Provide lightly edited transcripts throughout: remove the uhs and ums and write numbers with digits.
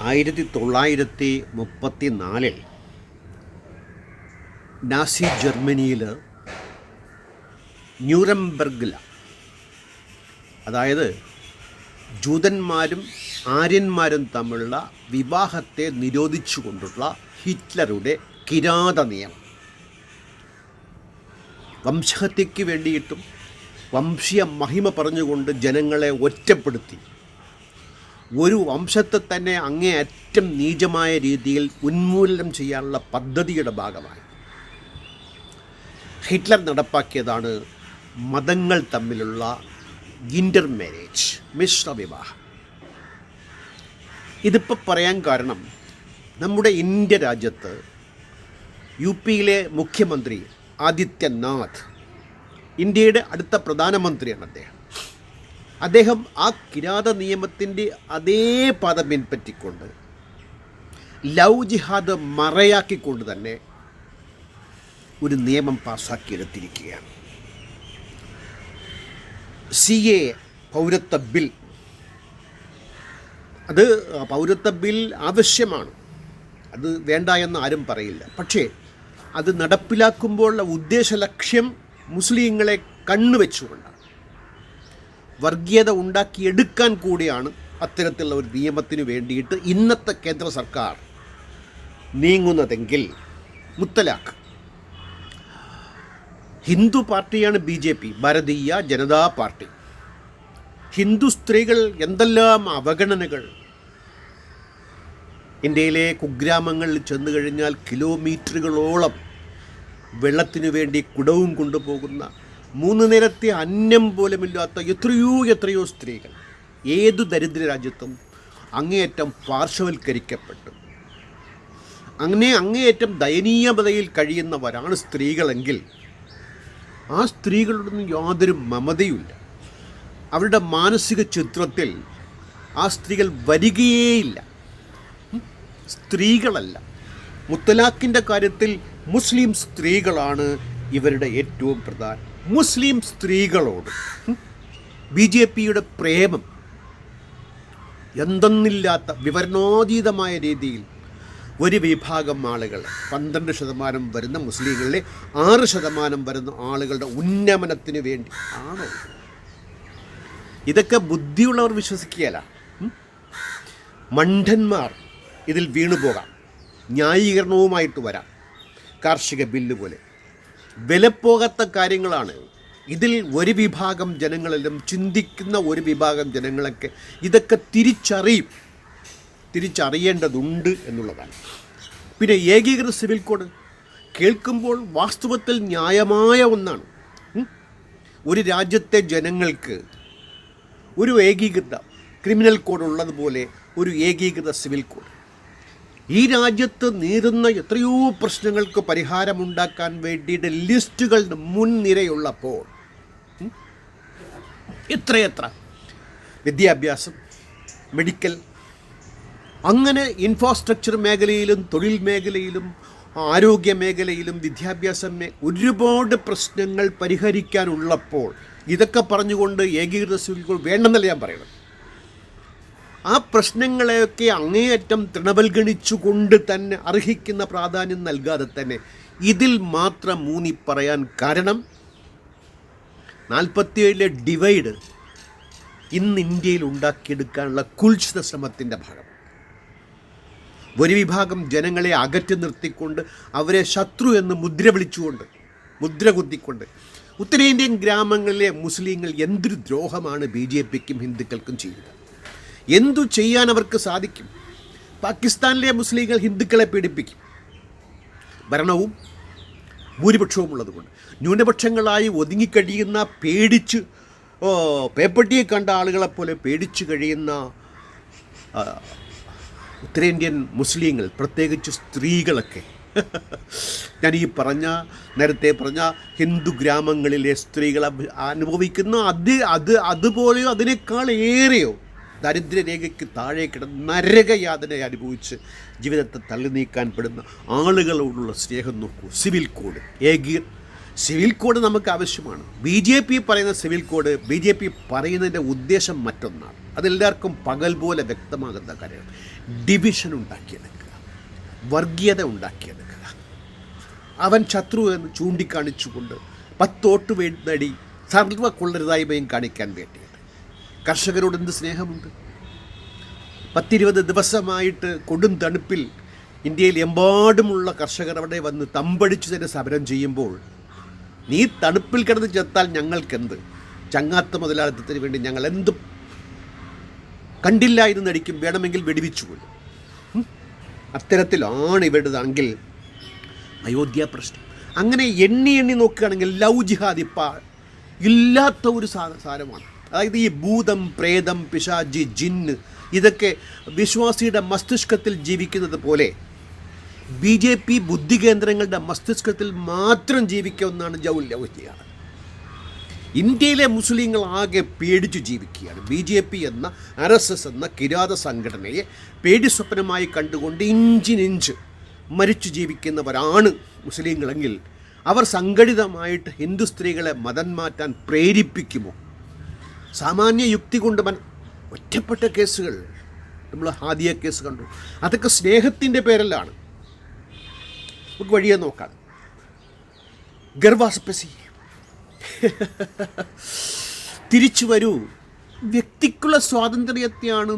1934 Nazi ജർമ്മനിയിൽ ന്യൂറംബർഗിൽ, അതായത് ജൂതന്മാരും ആര്യന്മാരും തമ്മിലുള്ള വിവാഹത്തെ നിരോധിച്ചുകൊണ്ടുള്ള ഹിറ്റ്ലറുടെ കിരാത നിയമം, വംശഹത്യയ്ക്ക് വേണ്ടിയിട്ടും വംശീയ മഹിമ പറഞ്ഞുകൊണ്ട് ജനങ്ങളെ ഒറ്റപ്പെടുത്തി ഒരു വംശത്തെ തന്നെ അങ്ങേയറ്റം നീചമായ രീതിയിൽ ഉന്മൂലനം ചെയ്യാനുള്ള പദ്ധതിയുടെ ഭാഗമായി ഹിറ്റ്ലർ നടപ്പാക്കിയതാണ് മതങ്ങൾ തമ്മിലുള്ള ഇൻ്റർ മാരേജ്, മിശ്ര വിവാഹം. ഇതിപ്പോൾ പറയാൻ കാരണം, നമ്മുടെ ഇന്ത്യ രാജ്യത്ത് UP-യിലെ മുഖ്യമന്ത്രി ആദിത്യനാഥ്, ഇന്ത്യയുടെ അടുത്ത പ്രധാനമന്ത്രിയാണ് അദ്ദേഹം ആ കിരാത നിയമത്തിൻ്റെ അതേ പാത പിൻപറ്റിക്കൊണ്ട് ലവ് ജിഹാദ് മറയാക്കിക്കൊണ്ട് തന്നെ ഒരു നിയമം പാസ്സാക്കിയെടുത്തിരിക്കുകയാണ്. CA പൗരത്വ ബിൽ. അത് പൗരത്വ ബിൽ ആവശ്യമാണ്, അത് വേണ്ട എന്ന് ആരും പറയില്ല. പക്ഷേ അത് നടപ്പിലാക്കുമ്പോഴുള്ള ഉദ്ദേശ ലക്ഷ്യം മുസ്ലിങ്ങളെ കണ്ണുവെച്ചുകൊണ്ടാണ്, വർഗീയത ഉണ്ടാക്കിയെടുക്കാൻ കൂടിയാണ് അത്തരത്തിലുള്ള ഒരു നിയമത്തിന് വേണ്ടിയിട്ട് ഇന്നത്തെ കേന്ദ്ര സർക്കാർ നീങ്ങുന്നതെങ്കിൽ മുത്തലാഖ്. ഹിന്ദു പാർട്ടിയാണ് BJP, ഭാരതീയ ജനതാ പാർട്ടി. ഹിന്ദു സ്ത്രീകൾ എന്തെല്ലാം അവഗണനകൾ. ഇന്ത്യയിലെ കുഗ്രാമങ്ങളിൽ ചെന്നു കഴിഞ്ഞാൽ കിലോമീറ്ററുകളോളം വെള്ളത്തിനു വേണ്ടി കുടവും കൊണ്ടുപോകുന്ന, 3 നേരത്തെ അന്നം പോലുമില്ലാത്ത എത്രയോ സ്ത്രീകൾ ഏതു ദരിദ്ര രാജ്യത്തും അങ്ങേയറ്റം പാർശ്വവൽക്കരിക്കപ്പെട്ടു. അങ്ങേയറ്റം ദയനീയതയിൽ കഴിയുന്നവരാണ് സ്ത്രീകളെങ്കിൽ ആ സ്ത്രീകളോടൊന്നും യാതൊരു മമതയുമില്ല. അവരുടെ മാനസിക ചിത്രത്തിൽ ആ സ്ത്രീകൾ വരികയേയില്ല. സ്ത്രീകളല്ല, മുത്തലാഖിൻ്റെ കാര്യത്തിൽ മുസ്ലിം സ്ത്രീകളാണ് ഇവരുടെ ഏറ്റവും പ്രധാനം. മുസ്ലിം സ്ത്രീകളോട് BJP-യുടെ പ്രേമം എന്തെന്നില്ലാത്ത വിവരണോതീതമായ രീതിയിൽ ഒരു വിഭാഗം ആളുകൾ, 12% വരുന്ന മുസ്ലിങ്ങളിലെ 6% വരുന്ന ആളുകളുടെ ഉന്നമനത്തിന് വേണ്ടി ആണോ? ഇതൊക്കെ ബുദ്ധിയുള്ളവർ വിശ്വസിക്കുകയല്ല. മണ്ടന്മാർ ഇതിൽ വീണുപോകാം, ന്യായീകരണവുമായിട്ട് വരാം. കാർഷിക ബില്ല് പോലെ വിലപ്പോകാത്ത കാര്യങ്ങളാണ്. ഇതിൽ ഒരു വിഭാഗം ജനങ്ങളിലും, ചിന്തിക്കുന്ന ഒരു വിഭാഗം ജനങ്ങളൊക്കെ ഇതൊക്കെ തിരിച്ചറിയേണ്ടതുണ്ട് എന്നുള്ളതാണ്. പിന്നെ ഏകീകൃത സിവിൽ കോഡ് കേൾക്കുമ്പോൾ വാസ്തവത്തിൽ ന്യായമായ ഒന്നാണ്. ഒരു രാജ്യത്തെ ജനങ്ങൾക്ക് ഒരു ഏകീകൃത ക്രിമിനൽ കോഡ് ഉള്ളതുപോലെ ഒരു ഏകീകൃത സിവിൽ കോഡ്. ഈ രാജ്യത്ത് നേരിടുന്ന എത്രയോ പ്രശ്നങ്ങൾക്ക് പരിഹാരമുണ്ടാക്കാൻ വേണ്ടിയിട്ട് ലിസ്റ്റുകളുടെ മുൻനിരയുള്ളപ്പോൾ എത്രയെത്ര വിദ്യാഭ്യാസം, മെഡിക്കൽ, അങ്ങനെ ഇൻഫ്രാസ്ട്രക്ചർ മേഖലയിലും തൊഴിൽ മേഖലയിലും ആരോഗ്യ മേഖലയിലും ഒരുപാട് പ്രശ്നങ്ങൾ പരിഹരിക്കാനുള്ളപ്പോൾ ഇതൊക്കെ പറഞ്ഞുകൊണ്ട് ഏകീകൃത സിവിൽ കോഡ് വേണ്ടെന്നല്ല ഞാൻ പറയുന്നത്. ആ പ്രശ്നങ്ങളെയൊക്കെ അങ്ങേയറ്റം തൃണവൽഗണിച്ചുകൊണ്ട് തന്നെ അർഹിക്കുന്ന പ്രാധാന്യം നൽകാതെ തന്നെ ഇതിൽ മാത്രം ഊന്നി പറയാൻ കാരണം 47-ലെ ഡിവൈഡ് ഇന്ന് ഇന്ത്യയിൽ ഉണ്ടാക്കിയെടുക്കാനുള്ള കുൽസിത ശ്രമത്തിൻ്റെ ഭാഗം. ഒരു വിഭാഗം ജനങ്ങളെ അകറ്റി നിർത്തിക്കൊണ്ട് അവരെ ശത്രു എന്ന് മുദ്ര കുത്തിക്കൊണ്ട് ഉത്തരേന്ത്യൻ ഗ്രാമങ്ങളിലെ മുസ്ലിങ്ങൾ എന്തൊരു ദ്രോഹമാണ് BJP-ക്കും ഹിന്ദുക്കൾക്കും ചെയ്യുന്നത്. എന്തു ചെയ്യാൻ അവർക്ക് സാധിക്കും? പാകിസ്ഥാനിലെ മുസ്ലിങ്ങൾ ഹിന്ദുക്കളെ പീഡിപ്പിക്കും. ഭരണവും ഭൂരിപക്ഷവും ഉള്ളതുകൊണ്ട് ന്യൂനപക്ഷങ്ങളായി ഒതുങ്ങിക്കഴിയുന്ന, പേടിച്ച് പേപ്പട്ടിയെ കണ്ട ആളുകളെപ്പോലെ പേടിച്ചു കഴിയുന്ന ഉത്തരേന്ത്യൻ മുസ്ലിങ്ങൾ, പ്രത്യേകിച്ച് സ്ത്രീകളൊക്കെ, ഞാൻ നേരത്തെ പറഞ്ഞ ഹിന്ദു ഗ്രാമങ്ങളിലെ സ്ത്രീകൾ അനുഭവിക്കുന്ന അതുപോലെയോ അതിനേക്കാൾ ഏറെയോ ദരിദ്രരേഖയ്ക്ക് താഴെ കിടന്ന് നരകയാതന അനുഭവിച്ച് ജീവിതത്തെ തള്ളി നീക്കാൻ പെടുന്ന ആളുകളോടുള്ള സ്നേഹം നോക്കൂ. സിവിൽ കോഡ് സിവിൽ കോഡ് നമുക്ക് ആവശ്യമാണ്. BJP പറയുന്ന സിവിൽ കോഡ് BJP പറയുന്നതിൻ്റെ ഉദ്ദേശം മറ്റൊന്നാണ്. അതെല്ലാവർക്കും പകൽ പോലെ വ്യക്തമാകുന്ന കാര്യമാണ്. ഡിവിഷൻ ഉണ്ടാക്കിയെടുക്കുക, വർഗീയത ഉണ്ടാക്കിയെടുക്കുക, അവൻ ശത്രു എന്ന് ചൂണ്ടിക്കാണിച്ചുകൊണ്ട് 10 വോട്ട് നേടി സർവ്വ കൊള്ളരുതായ്മയും കാണിക്കാൻ വേണ്ടിയിട്ട്. കർഷകരോട് എന്ത് സ്നേഹമുണ്ട്? 10-20 ദിവസമായിട്ട് കൊടും തണുപ്പിൽ ഇന്ത്യയിൽ എമ്പാടുമുള്ള കർഷകർ അവിടെ വന്ന് തമ്പടിച്ചു തന്നെ സമരം ചെയ്യുമ്പോൾ നീ തണുപ്പിൽ കിടന്ന് ചെത്താൽ ഞങ്ങൾക്കെന്ത്? ചങ്ങാത്ത മുതലാളിത്തത്തിന് വേണ്ടി ഞങ്ങൾ എന്ത് കണ്ടില്ല എന്ന് നടിക്കും, വേണമെങ്കിൽ വെടിവെച്ചുകൊള്ളും. അത്തരത്തിലാണ് ഇവരുടെതാണെങ്കിൽ അയോധ്യ പ്രശ്നം. അങ്ങനെ എണ്ണി നോക്കുകയാണെങ്കിൽ ലവ് ജിഹാദ് ഇപ്പോൾ ഇല്ലാത്ത ഒരു സാധനമാണ്. അതായത് ഈ ഭൂതം, പ്രേതം, പിശാചി, ജിന്ന് ഇതൊക്കെ വിശ്വാസിയുടെ മസ്തിഷ്കത്തിൽ ജീവിക്കുന്നത് പോലെ BJP ബുദ്ധികേന്ദ്രങ്ങളുടെ മസ്തിഷ്കത്തിൽ മാത്രം ജീവിക്കുന്ന ലവ് ജിഹാദ്. ഇന്ത്യയിലെ മുസ്ലിങ്ങൾ ആകെ പേടിച്ചു ജീവിക്കുകയാണ്. BJP എന്ന RSS എന്ന കിരാത സംഘടനയെ പേടി സ്വപ്നമായി കണ്ടുകൊണ്ട് ഇഞ്ചിനിഞ്ച് മരിച്ചു ജീവിക്കുന്നവരാണ് മുസ്ലിങ്ങളെങ്കിൽ അവർ സംഘടിതമായിട്ട് ഹിന്ദു സ്ത്രീകളെ മതം മാറ്റാൻ പ്രേരിപ്പിക്കുമോ? സാമാന്യ യുക്തി കൊണ്ട് ഒറ്റപ്പെട്ട കേസുകൾ, നമ്മൾ ഹാദിയ കേസ് കണ്ടു, അതൊക്കെ സ്നേഹത്തിൻ്റെ പേരിലാണ്. നമുക്ക് വഴിയെ നോക്കാം. ഗർവാസ്പസി തിരിച്ചു വരൂ. വ്യക്തിക്കുള്ള സ്വാതന്ത്ര്യത്തെയാണ്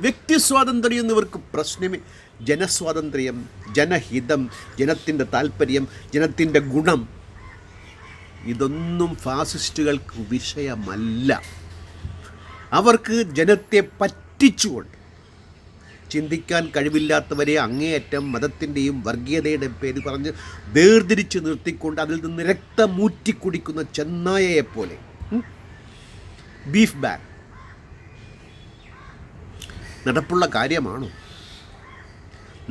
വ്യക്തി സ്വാതന്ത്ര്യം എന്നിവർക്ക് പ്രശ്നമേ. ജനസ്വാതന്ത്ര്യം, ജനഹിതം, ജനത്തിൻ്റെ താല്പര്യം, ജനത്തിൻ്റെ ഗുണം, ഇതൊന്നും ഫാസിസ്റ്റുകൾക്ക് വിഷയമല്ല. അവർക്ക് ജനത്തെ പറ്റിച്ചുകൊണ്ട് ചിന്തിക്കാൻ കഴിവില്ലാത്തവരെ അങ്ങേയറ്റം മതത്തിൻ്റെയും വർഗീയതയുടെ പേര് പറഞ്ഞ് വേർതിരിച്ച് നിർത്തിക്കൊണ്ട് അതിൽ നിന്ന് രക്തമൂറ്റി കുടിക്കുന്ന ചെന്നായയെപ്പോലെ ബീഫ് ബാൻ നടപ്പുള്ള കാര്യമാണോ?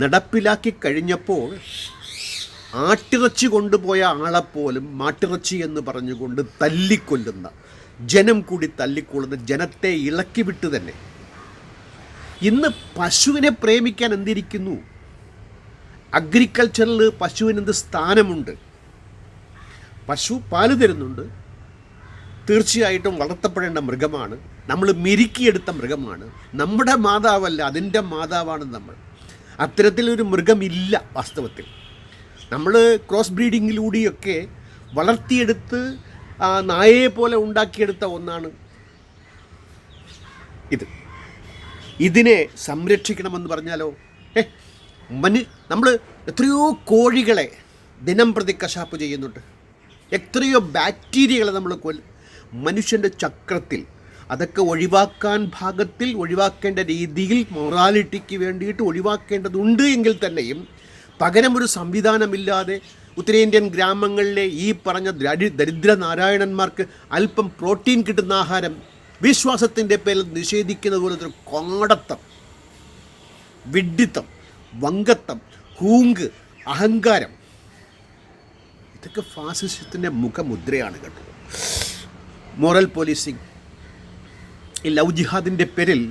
നടപ്പിലാക്കി കഴിഞ്ഞപ്പോൾ ആട്ടിറച്ചി കൊണ്ടുപോയ ആളെപ്പോലും മാട്ടിറച്ചി എന്ന് പറഞ്ഞുകൊണ്ട് തല്ലിക്കൊല്ലുന്ന, ജനം കൂടി തല്ലിക്കൊള്ളുന്ന, ജനത്തെ ഇളക്കി വിട്ട് തന്നെ ഇന്ന് പശുവിനെ പ്രേമിക്കാൻ എന്തിരിക്കുന്നു? അഗ്രികൾച്ചറിൽ പശുവിന് എന്ത് സ്ഥാനമുണ്ട്? പശു പാല് തരുന്നുണ്ട്, തീർച്ചയായിട്ടും വളർത്തപ്പെടേണ്ട മൃഗമാണ്, നമ്മൾ മെരുക്കിയെടുത്ത മൃഗമാണ്, നമ്മുടെ മാതാവല്ല, അതിൻ്റെ മാതാവാണ് നമ്മൾ. അത്തരത്തിലൊരു മൃഗമില്ല വാസ്തവത്തിൽ. നമ്മൾ ക്രോസ് ബ്രീഡിങ്ങിലൂടെയൊക്കെ വളർത്തിയെടുത്ത് നായയെ പോലെ ഉണ്ടാക്കിയെടുത്ത ഒന്നാണ് ഇതിനെ സംരക്ഷിക്കണമെന്ന് പറഞ്ഞാലോ നമ്മൾ എത്രയോ കോഴികളെ ദിനം പ്രതി കശാപ്പ് ചെയ്യുന്നുണ്ട്, എത്രയോ ബാക്ടീരിയകളെ നമ്മൾ മനുഷ്യൻ്റെ ചക്രത്തിൽ അതൊക്കെ ഒഴിവാക്കാൻ ഭാഗത്തിൽ ഒഴിവാക്കേണ്ട രീതിയിൽ മൊറാലിറ്റിക്ക് വേണ്ടിയിട്ട് ഒഴിവാക്കേണ്ടതുണ്ട് എങ്കിൽ തന്നെയും പകരം ഒരു സംവിധാനമില്ലാതെ ഉത്തരേന്ത്യൻ ഗ്രാമങ്ങളിലെ ഈ പറഞ്ഞ ദരിദ്ര നാരായണന്മാർക്ക് അല്പം പ്രോട്ടീൻ കിട്ടുന്ന ആഹാരം വിശ്വാസത്തിൻ്റെ പേരിൽ നിഷേധിക്കുന്ന പോലത്തെ കോടത്തം, വിഡ്ഢിത്തം, വങ്കത്തം, ഹൂങ്ക്, അഹങ്കാരം, ഇതൊക്കെ ഫാസിസത്തിൻ്റെ മുഖമുദ്രയാണ് കേട്ടോ. മോറൽ പോലീസിങ്, ഈ ലവ് ജിഹാദിൻ്റെ പേരിൽ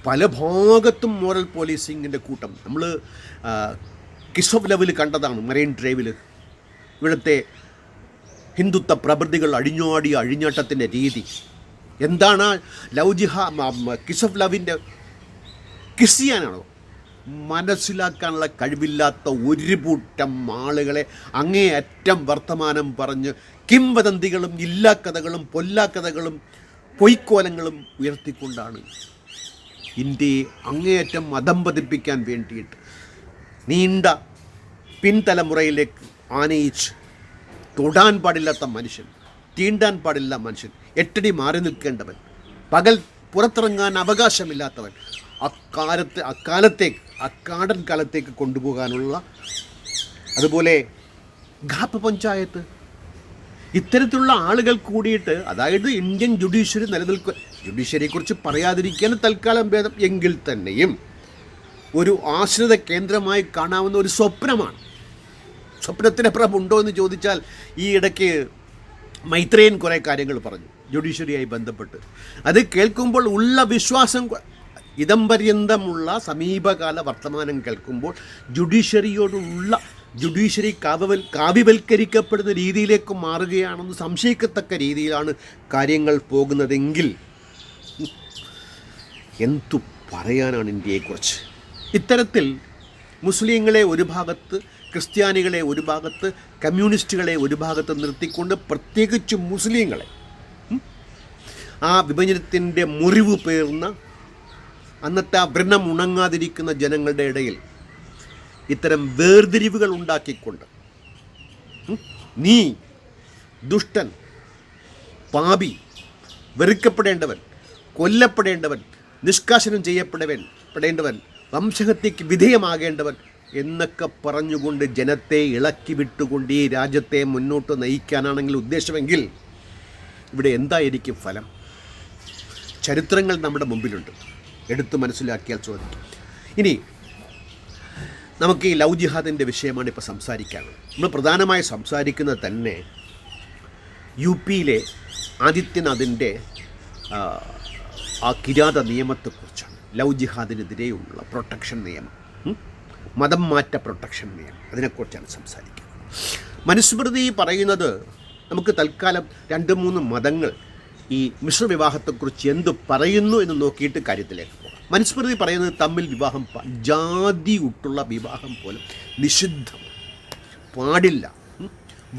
പല ഭാഗത്തും മോറൽ പോലീസിങ്ങിൻ്റെ കൂട്ടം നമ്മൾ കിസ് ഓഫ് ലവിൽ കണ്ടതാണ്. മറൈൻ ഡ്രൈവിൽ ഇവിടുത്തെ ഹിന്ദുത്വ പ്രവൃത്തികൾ അഴിഞ്ഞാട്ടത്തിൻ്റെ രീതി എന്താണ്? ലവ് കിസ് ഓഫ് ലവിൻ്റെ കിസ് ചെയ്യാനാണോ? മനസ്സിലാക്കാനുള്ള കഴിവില്ലാത്ത ഒരു കൂട്ടം ആളുകളെ അങ്ങേയറ്റം വർത്തമാനം പറഞ്ഞ് കിംവദന്തികളും ഇല്ലാക്കഥകളും പൊല്ലാക്കഥകളും പൊയ്ക്കോലങ്ങളും ഉയർത്തിക്കൊണ്ടാണ് ഇന്ത്യയെ അങ്ങേയറ്റം മതം പതിപ്പിക്കാൻ വേണ്ടിയിട്ട് നീണ്ട പിൻതലമുറയിലേക്ക് ആനയിച്ച് തൊടാൻ പാടില്ലാത്ത മനുഷ്യൻ, തീണ്ടാൻ പാടില്ല മനുഷ്യൻ, 8 അടി മാറി നിൽക്കേണ്ടവൻ, പകൽ പുറത്തിറങ്ങാൻ അവകാശമില്ലാത്തവൻ, അക്കാടൻ കാലത്തേക്ക് കൊണ്ടുപോകാനുള്ള, അതുപോലെ ഘാപ്പ് പഞ്ചായത്ത്, ഇത്തരത്തിലുള്ള ആളുകൾ കൂടിയിട്ട്, അതായത് ഇന്ത്യൻ ജുഡീഷ്യറി ജുഡീഷ്യറിയെക്കുറിച്ച് പറയാതിരിക്കാൻ തൽക്കാലം ഭേദം എങ്കിൽ തന്നെയും ഒരു ആശ്രിത കേന്ദ്രമായി കാണാവുന്ന ഒരു സ്വപ്നമാണ്. സ്വപ്നത്തിനപ്പുറം ഉണ്ടോ എന്ന് ചോദിച്ചാൽ ഈ ഇടയ്ക്ക് മൈത്രേയൻ കുറേ കാര്യങ്ങൾ പറഞ്ഞു ജുഡീഷ്യറിയായി ബന്ധപ്പെട്ട്. അത് കേൾക്കുമ്പോൾ ഉള്ള വിശ്വാസം, ഇതം പര്യന്തമുള്ള സമീപകാല വർത്തമാനം കേൾക്കുമ്പോൾ ജുഡീഷ്യറിയോടുള്ള ജുഡീഷ്യറി കാവ്യവൽക്കരിക്കപ്പെടുന്ന രീതിയിലേക്ക് മാറുകയാണെന്ന് സംശയിക്കത്തക്ക രീതിയിലാണ് കാര്യങ്ങൾ പോകുന്നതെങ്കിൽ എന്തു പറയാനാണ് ഇന്ത്യയെക്കുറിച്ച്? ഇത്തരത്തിൽ മുസ്ലിങ്ങളെ ഒരു ഭാഗത്ത്, ക്രിസ്ത്യാനികളെ ഒരു ഭാഗത്ത്, കമ്മ്യൂണിസ്റ്റുകളെ ഒരു ഭാഗത്ത് നിർത്തിക്കൊണ്ട് പ്രത്യേകിച്ച് മുസ്ലിങ്ങളെ ആ വിഭജനത്തിൻ്റെ മുറിവ് പേർന്ന അന്നത്തെ ആ വ്രണം ഉണങ്ങാതിരിക്കുന്ന ജനങ്ങളുടെ ഇടയിൽ ഇത്തരം വേർതിരിവുകൾ ഉണ്ടാക്കിക്കൊണ്ട് നീ ദുഷ്ടൻ, പാപി, വെറുക്കപ്പെടേണ്ടവൻ, കൊല്ലപ്പെടേണ്ടവൻ, നിഷ്കാസനം ചെയ്യപ്പെടേണ്ടവൻ, വംശഹത്യയ്ക്ക് വിധേയമാകേണ്ടവൻ എന്നൊക്കെ പറഞ്ഞുകൊണ്ട് ജനത്തെ ഇളക്കി വിട്ടുകൊണ്ട് ഈ രാജ്യത്തെ മുന്നോട്ട് നയിക്കാനാണെങ്കിൽ ഉദ്ദേശമെങ്കിൽ ഇവിടെ എന്തായിരിക്കും ഫലം? ചരിത്രങ്ങൾ നമ്മുടെ മുമ്പിലുണ്ട്, എടുത്തു മനസ്സിലാക്കിയാൽ ചോദിക്കും. ഇനി നമുക്ക് ഈ ലവ് ജിഹാദിൻ്റെ വിഷയമാണ് ഇപ്പോൾ സംസാരിക്കാനുള്ളത്. നമ്മൾ പ്രധാനമായി സംസാരിക്കുന്നത് തന്നെ യു പിയിലെ ആദിത്യനാഥിൻ്റെ ആ കിരാത നിയമത്തെക്കുറിച്ചാണ്. ലവ് ജിഹാദിനെതിരെയുള്ള പ്രൊട്ടക്ഷൻ നിയമം, മതം മാറ്റ പ്രൊട്ടക്ഷൻ നിയമം, അതിനെക്കുറിച്ചാണ് സംസാരിക്കുന്നത്. മനുസ്മൃതി പറയുന്നത് നമുക്ക് തൽക്കാലം 2-3 മതങ്ങൾ ഈ മിശ്രവിവാഹത്തെക്കുറിച്ച് എന്ത് പറയുന്നു എന്ന് നോക്കിയിട്ട് കാര്യത്തിലേക്ക് പോകാം. മനുസ്മൃതി പറയുന്നത് തമ്മിൽ വിവാഹം ജാതി വിട്ടുള്ള വിവാഹം പോലും നിഷിദ്ധമാണ്, പാടില്ല.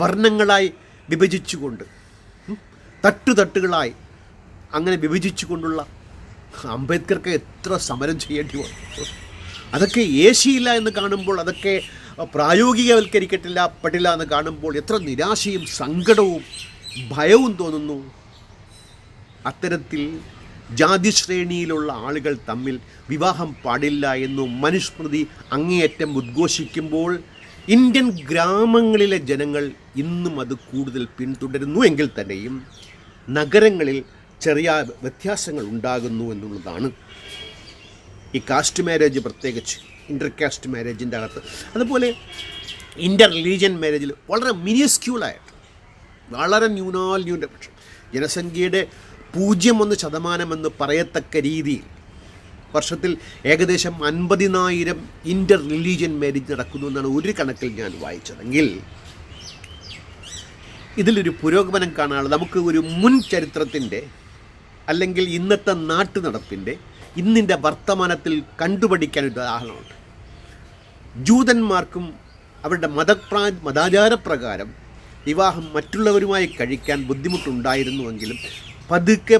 വർണ്ണങ്ങളായി വിഭജിച്ചുകൊണ്ട്, തട്ടുതട്ടുകളായി അങ്ങനെ വിഭജിച്ചുകൊണ്ടുള്ള അംബേദ്കർക്ക് എത്ര സമരം ചെയ്യേണ്ടി വന്നു. അതൊക്കെ ഏശിയില്ല എന്ന് കാണുമ്പോൾ, അതൊക്കെ പെട്ടില്ല എന്ന് കാണുമ്പോൾ എത്ര നിരാശയും സങ്കടവും ഭയവും തോന്നുന്നു. അത്തരത്തിൽ ജാതിശ്രേണിയിലുള്ള ആളുകൾ തമ്മിൽ വിവാഹം പാടില്ല എന്നു മനുസ്മൃതി അങ്ങേയറ്റം ഉദ്ഘോഷിക്കുമ്പോൾ ഇന്ത്യൻ ഗ്രാമങ്ങളിലെ ജനങ്ങൾ ഇന്നും അത് കൂടുതൽ പിന്തുടരുന്നു എങ്കിൽ തന്നെയും നഗരങ്ങളിൽ ചെറിയ വ്യത്യാസങ്ങൾ ഉണ്ടാകുന്നു എന്നുള്ളതാണ്. ഈ കാസ്റ്റ് മാരേജ്, പ്രത്യേകിച്ച് ഇൻ്റർ കാസ്റ്റ് മാരേജിൻ്റെ അകത്ത്, അതുപോലെ ഇൻ്റർ റിലീജിയൻ മാരേജിൽ വളരെ മിനിസ്ക്യൂളായിട്ട്, വളരെ ന്യൂനപക്ഷം, ജനസംഖ്യയുടെ 0.1% എന്ന് പറയത്തക്ക രീതിയിൽ വർഷത്തിൽ ഏകദേശം 50,000 ഇൻ്റർ റിലീജിയൻ മാരേജ് നടക്കുന്നു എന്നാണ് ഒരു കണക്കിൽ ഞാൻ വായിച്ചതെങ്കിൽ ഇതിലൊരു പുരോഗമനം കാണാനുള്ള നമുക്ക് ഒരു മുൻ ചരിത്രത്തിൻ്റെ അല്ലെങ്കിൽ ഇന്നത്തെ നാട്ടു നടപ്പിൻ്റെ ഇന്നിൻ്റെ വർത്തമാനത്തിൽ കണ്ടുപഠിക്കാൻ ഒരു ഉദാഹരണമുണ്ട്. ജൂതന്മാർക്കും അവരുടെ മതാചാരപ്രകാരം വിവാഹം മറ്റുള്ളവരുമായി കഴിക്കാൻ ബുദ്ധിമുട്ടുണ്ടായിരുന്നുവെങ്കിലും പതുക്കെ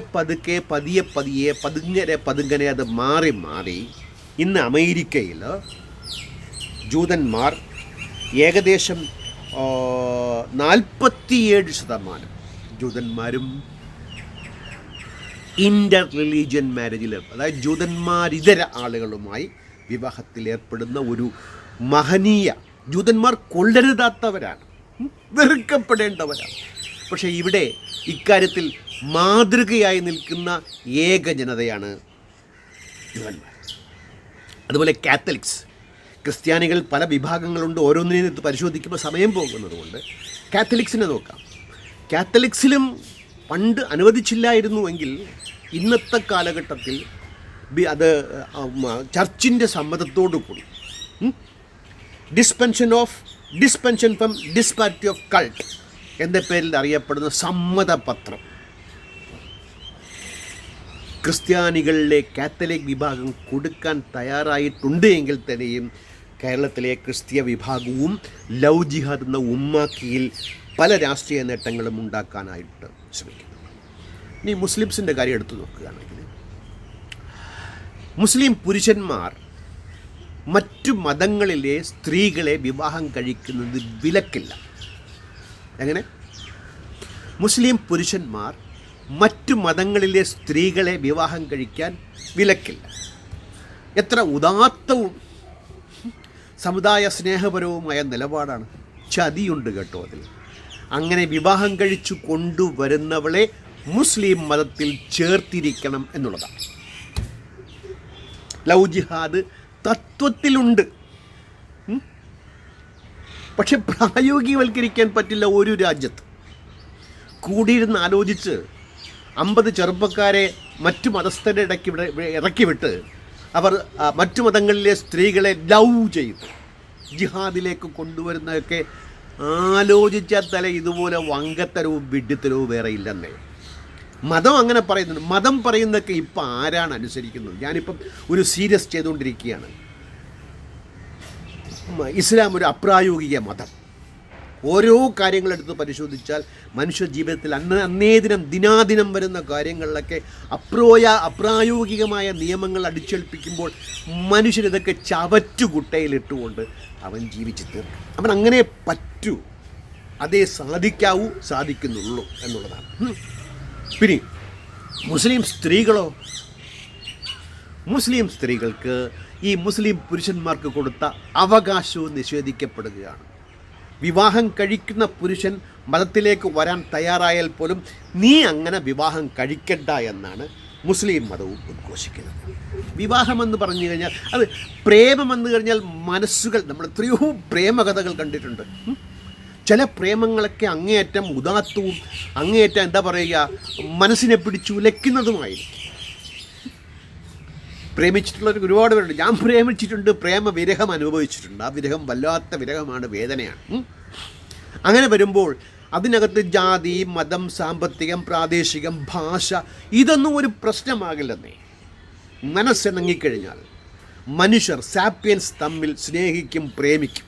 പതുങ്ങനെ അത് മാറി ഇന്ന് അമേരിക്കയിൽ ജൂതന്മാർ ഏകദേശം 47% ജൂതന്മാരും ഇൻ്റർ റിലീജിയൻ മാരേജിൽ, അതായത് ജൂതന്മാരിതര ആളുകളുമായി വിവാഹത്തിൽ ഏർപ്പെടുന്ന ഒരു മഹനീയ, ജൂതന്മാർ കൊള്ളരുതാത്തവരാണ്, വെറുക്കപ്പെടേണ്ടവരാണ്. പക്ഷേ ഇവിടെ ഇക്കാര്യത്തിൽ മാതൃകയായി നിൽക്കുന്ന ഏക ജനതയാണ് ജൂതന്മാർ. അതുപോലെ കാത്തലിക്സ്, ക്രിസ്ത്യാനികൾ പല വിഭാഗങ്ങളുണ്ട്, ഓരോന്നിനെടുത്ത് പരിശോധിക്കുമ്പോൾ സമയം പോകുന്നതുകൊണ്ട് കാത്തലിക്സിനെ നോക്കാം. കാത്തലിക്സിലും പണ്ട് അനുവദിച്ചില്ലായിരുന്നുവെങ്കിൽ ഇന്നത്തെ കാലഘട്ടത്തിൽ അത് ചർച്ചിൻ്റെ സമ്മതത്തോടു കൂടി ഡിസ്പെൻഷൻ ഫ്രം ഡിസ്പാരിറ്റി ഓഫ് കൾട്ട് എന്ന പേരിൽ അറിയപ്പെടുന്ന സമ്മതപത്രം ക്രിസ്ത്യാനികളിലെ കാത്തലിക് വിഭാഗം കൊടുക്കാൻ തയ്യാറായിട്ടുണ്ട് എങ്കിൽ തന്നെയും കേരളത്തിലെ ക്രിസ്തീയ വിഭാഗവും ലവ് ജിഹാദ് എന്ന ഉമ്മാക്കിയിൽ പല രാഷ്ട്രീയ നേട്ടങ്ങളും ഉണ്ടാക്കാനായിട്ട് ശ്രമിക്കുന്നു. ഇനി മുസ്ലിംസിൻ്റെ കാര്യം എടുത്തു നോക്കുകയാണെങ്കിൽ, മുസ്ലിം പുരുഷന്മാർ മറ്റു മതങ്ങളിലെ സ്ത്രീകളെ വിവാഹം കഴിക്കുന്നത് വിലക്കില്ല. എങ്ങനെ? മുസ്ലിം പുരുഷന്മാർ മറ്റു മതങ്ങളിലെ സ്ത്രീകളെ വിവാഹം കഴിക്കാൻ വിലക്കില്ല. എത്ര ഉദാത്തവും സമുദായ സ്നേഹപരവുമായ നിലപാടാണ്. ചതിയുണ്ട് കേട്ടോ അതിൽ. അങ്ങനെ വിവാഹം കഴിച്ചു കൊണ്ടുവരുന്നവളെ മുസ്ലിം മതത്തിൽ ചേർത്തിരിക്കണം എന്നുള്ളതാണ്. ലവ് ജിഹാദ് തത്വത്തിലുണ്ട്, പക്ഷെ പ്രായോഗികവൽക്കരിക്കാൻ പറ്റില്ല. ഒരു രാജ്യത്ത് കൂടിയിരുന്ന് ആലോചിച്ച് 50 ചെറുപ്പക്കാരെ മറ്റു മതസ്ഥരുടെ ഇടയ്ക്ക് ഇറക്കി വിട്ട് അവർ മറ്റു മതങ്ങളിലെ സ്ത്രീകളെ ലവ് ചെയ്തു. ജിഹാദിലേക്ക് കൊണ്ടുവരുന്നതൊക്കെ ആലോചിച്ചാൽ തല ഇതുപോലെ വങ്കത്തരവും വിഡ്ഢിത്തരവും വേറെ ഇല്ലെന്നേ. മതം അങ്ങനെ പറയുന്നുണ്ട്. മതം പറയുന്നതൊക്കെ ഇപ്പം ആരാണ് അനുസരിക്കുന്നത്? ഞാനിപ്പം ഒരു സീരിയസ് ചെയ്തുകൊണ്ടിരിക്കുകയാണ്. ഇസ്ലാം ഒരു അപ്രായോഗിക മതം. ഓരോ കാര്യങ്ങളെടുത്ത് പരിശോധിച്ചാൽ മനുഷ്യ ജീവിതത്തിൽ അന്നേ ദിനാദിനം വരുന്ന കാര്യങ്ങളിലൊക്കെ അപ്രായോഗികമായ നിയമങ്ങൾ അടിച്ചേൽപ്പിക്കുമ്പോൾ മനുഷ്യനിതൊക്കെ ചവറ്റുകുട്ടയിലിട്ടുകൊണ്ട് അവൻ ജീവിച്ചു തീർക്കും. അവൻ അങ്ങനെ പറ്റൂ, അതേ സാധിക്കുന്നുള്ളൂ എന്നുള്ളതാണ്. പിന്നെ മുസ്ലിം സ്ത്രീകളോ? മുസ്ലിം സ്ത്രീകൾക്ക് ഈ മുസ്ലിം പുരുഷന്മാർക്ക് കൊടുത്ത അവകാശവും നിഷേധിക്കപ്പെടുകയാണ്. വിവാഹം കഴിക്കുന്ന പുരുഷൻ മതത്തിലേക്ക് വരാൻ തയ്യാറായാൽ പോലും നീ അങ്ങനെ വിവാഹം കഴിക്കണ്ട എന്നാണ് മുസ്ലിം മതവും ഉദ്ഘോഷിക്കുന്നത്. വിവാഹമെന്ന് പറഞ്ഞു കഴിഞ്ഞാൽ അത് പ്രേമമെന്ന് കഴിഞ്ഞാൽ മനസ്സുകൾ, നമ്മൾ എത്രയോ പ്രേമകഥകൾ കണ്ടിട്ടുണ്ട്. ചില പ്രേമങ്ങളൊക്കെ അങ്ങേയറ്റം ഉദാത്തവും അങ്ങേയറ്റം എന്താ പറയുക, മനസ്സിനെ പിടിച്ചുലയ്ക്കുന്നതുമായിരിക്കും. പ്രേമിച്ചിട്ടുള്ളവർ ഒരുപാട് പേരുണ്ട്. ഞാൻ പ്രേമിച്ചിട്ടുണ്ട്, പ്രേമവിരഹം അനുഭവിച്ചിട്ടുണ്ട്. ആ വിരഹം വല്ലാത്ത വിരഹമാണ്, വേദനയാണ്. അങ്ങനെ വരുമ്പോൾ അതിനകത്ത് ജാതി, മതം, സാമ്പത്തികം, പ്രാദേശികം, ഭാഷ ഇതൊന്നും ഒരു പ്രശ്നമാകില്ലെന്നേ. മനസ്സിണങ്ങിക്കഴിഞ്ഞാൽ മനുഷ്യർ സാപ്പിയൻസ് തമ്മിൽ സ്നേഹിക്കും, പ്രേമിക്കും.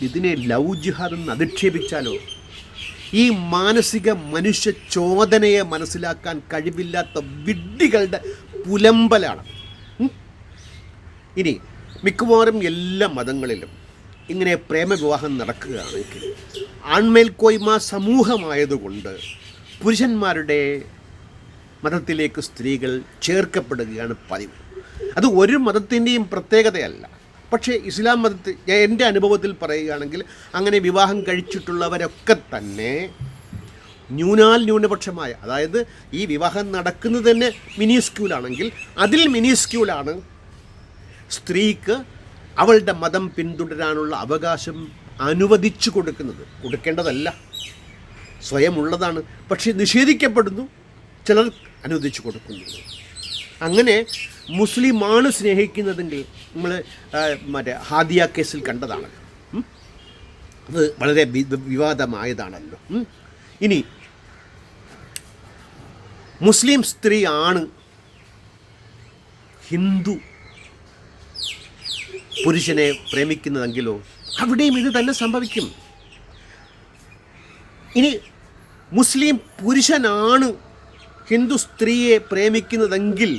ഇതിനെ ലവ് ജിഹാദ് എന്ന് അധിക്ഷേപിച്ചാലോ? ഈ മാനസിക മനുഷ്യ ചോദനയെ മനസ്സിലാക്കാൻ കഴിവില്ലാത്ത വിഡ്ഢികളുടെ പുലമ്പലാണ്. ഇനി മിക്കവാറും എല്ലാ മതങ്ങളിലും ഇങ്ങനെ പ്രേമവിവാഹം നടക്കുകയാണെങ്കിൽ ആൺമേൽക്കോയ്മ സമൂഹമായതുകൊണ്ട് പുരുഷന്മാരുടെ മതത്തിലേക്ക് സ്ത്രീകൾ ചേർക്കപ്പെടുകയാണ് പതിവ്. അത് ഒരു മതത്തിൻ്റെയും പ്രത്യേകതയല്ല. പക്ഷേ ഇസ്ലാം മതത്തിൽ എൻ്റെ അനുഭവത്തിൽ പറയുകയാണെങ്കിൽ അങ്ങനെ വിവാഹം കഴിച്ചിട്ടുള്ളവരൊക്കെ തന്നെ ന്യൂനപക്ഷമായ, അതായത് ഈ വിവാഹം നടക്കുന്നത് തന്നെ മിനിസ്ക്യൂലാണെങ്കിൽ അതിൽ മിനിസ്ക്യൂലാണ് സ്ത്രീക്ക് അവളുടെ മതം പിന്തുടരാനുള്ള അവകാശം അനുവദിച്ചു കൊടുക്കേണ്ടതല്ല, സ്വയമുള്ളതാണ്. പക്ഷേ നിഷേധിക്കപ്പെടുന്നു, ചിലർ അനുവദിച്ചു കൊടുക്കുന്നു. അങ്ങനെ മുസ്ലിമാണ് സ്നേഹിക്കുന്നതെങ്കിൽ നമ്മൾ ഹാദിയ കേസിൽ കണ്ടതാണ്. അത് വളരെ വിവാദമായതാണല്ലോ. ഇനി മുസ്ലിം സ്ത്രീ ആണ് ഹിന്ദു പുരുഷനെ പ്രേമിക്കുന്നതെങ്കിലോ അവിടെയും ഇത് തന്നെ സംഭവിക്കും. ഇനി മുസ്ലിം പുരുഷനാണ് ഹിന്ദു സ്ത്രീയെ പ്രേമിക്കുന്നതെങ്കിൽ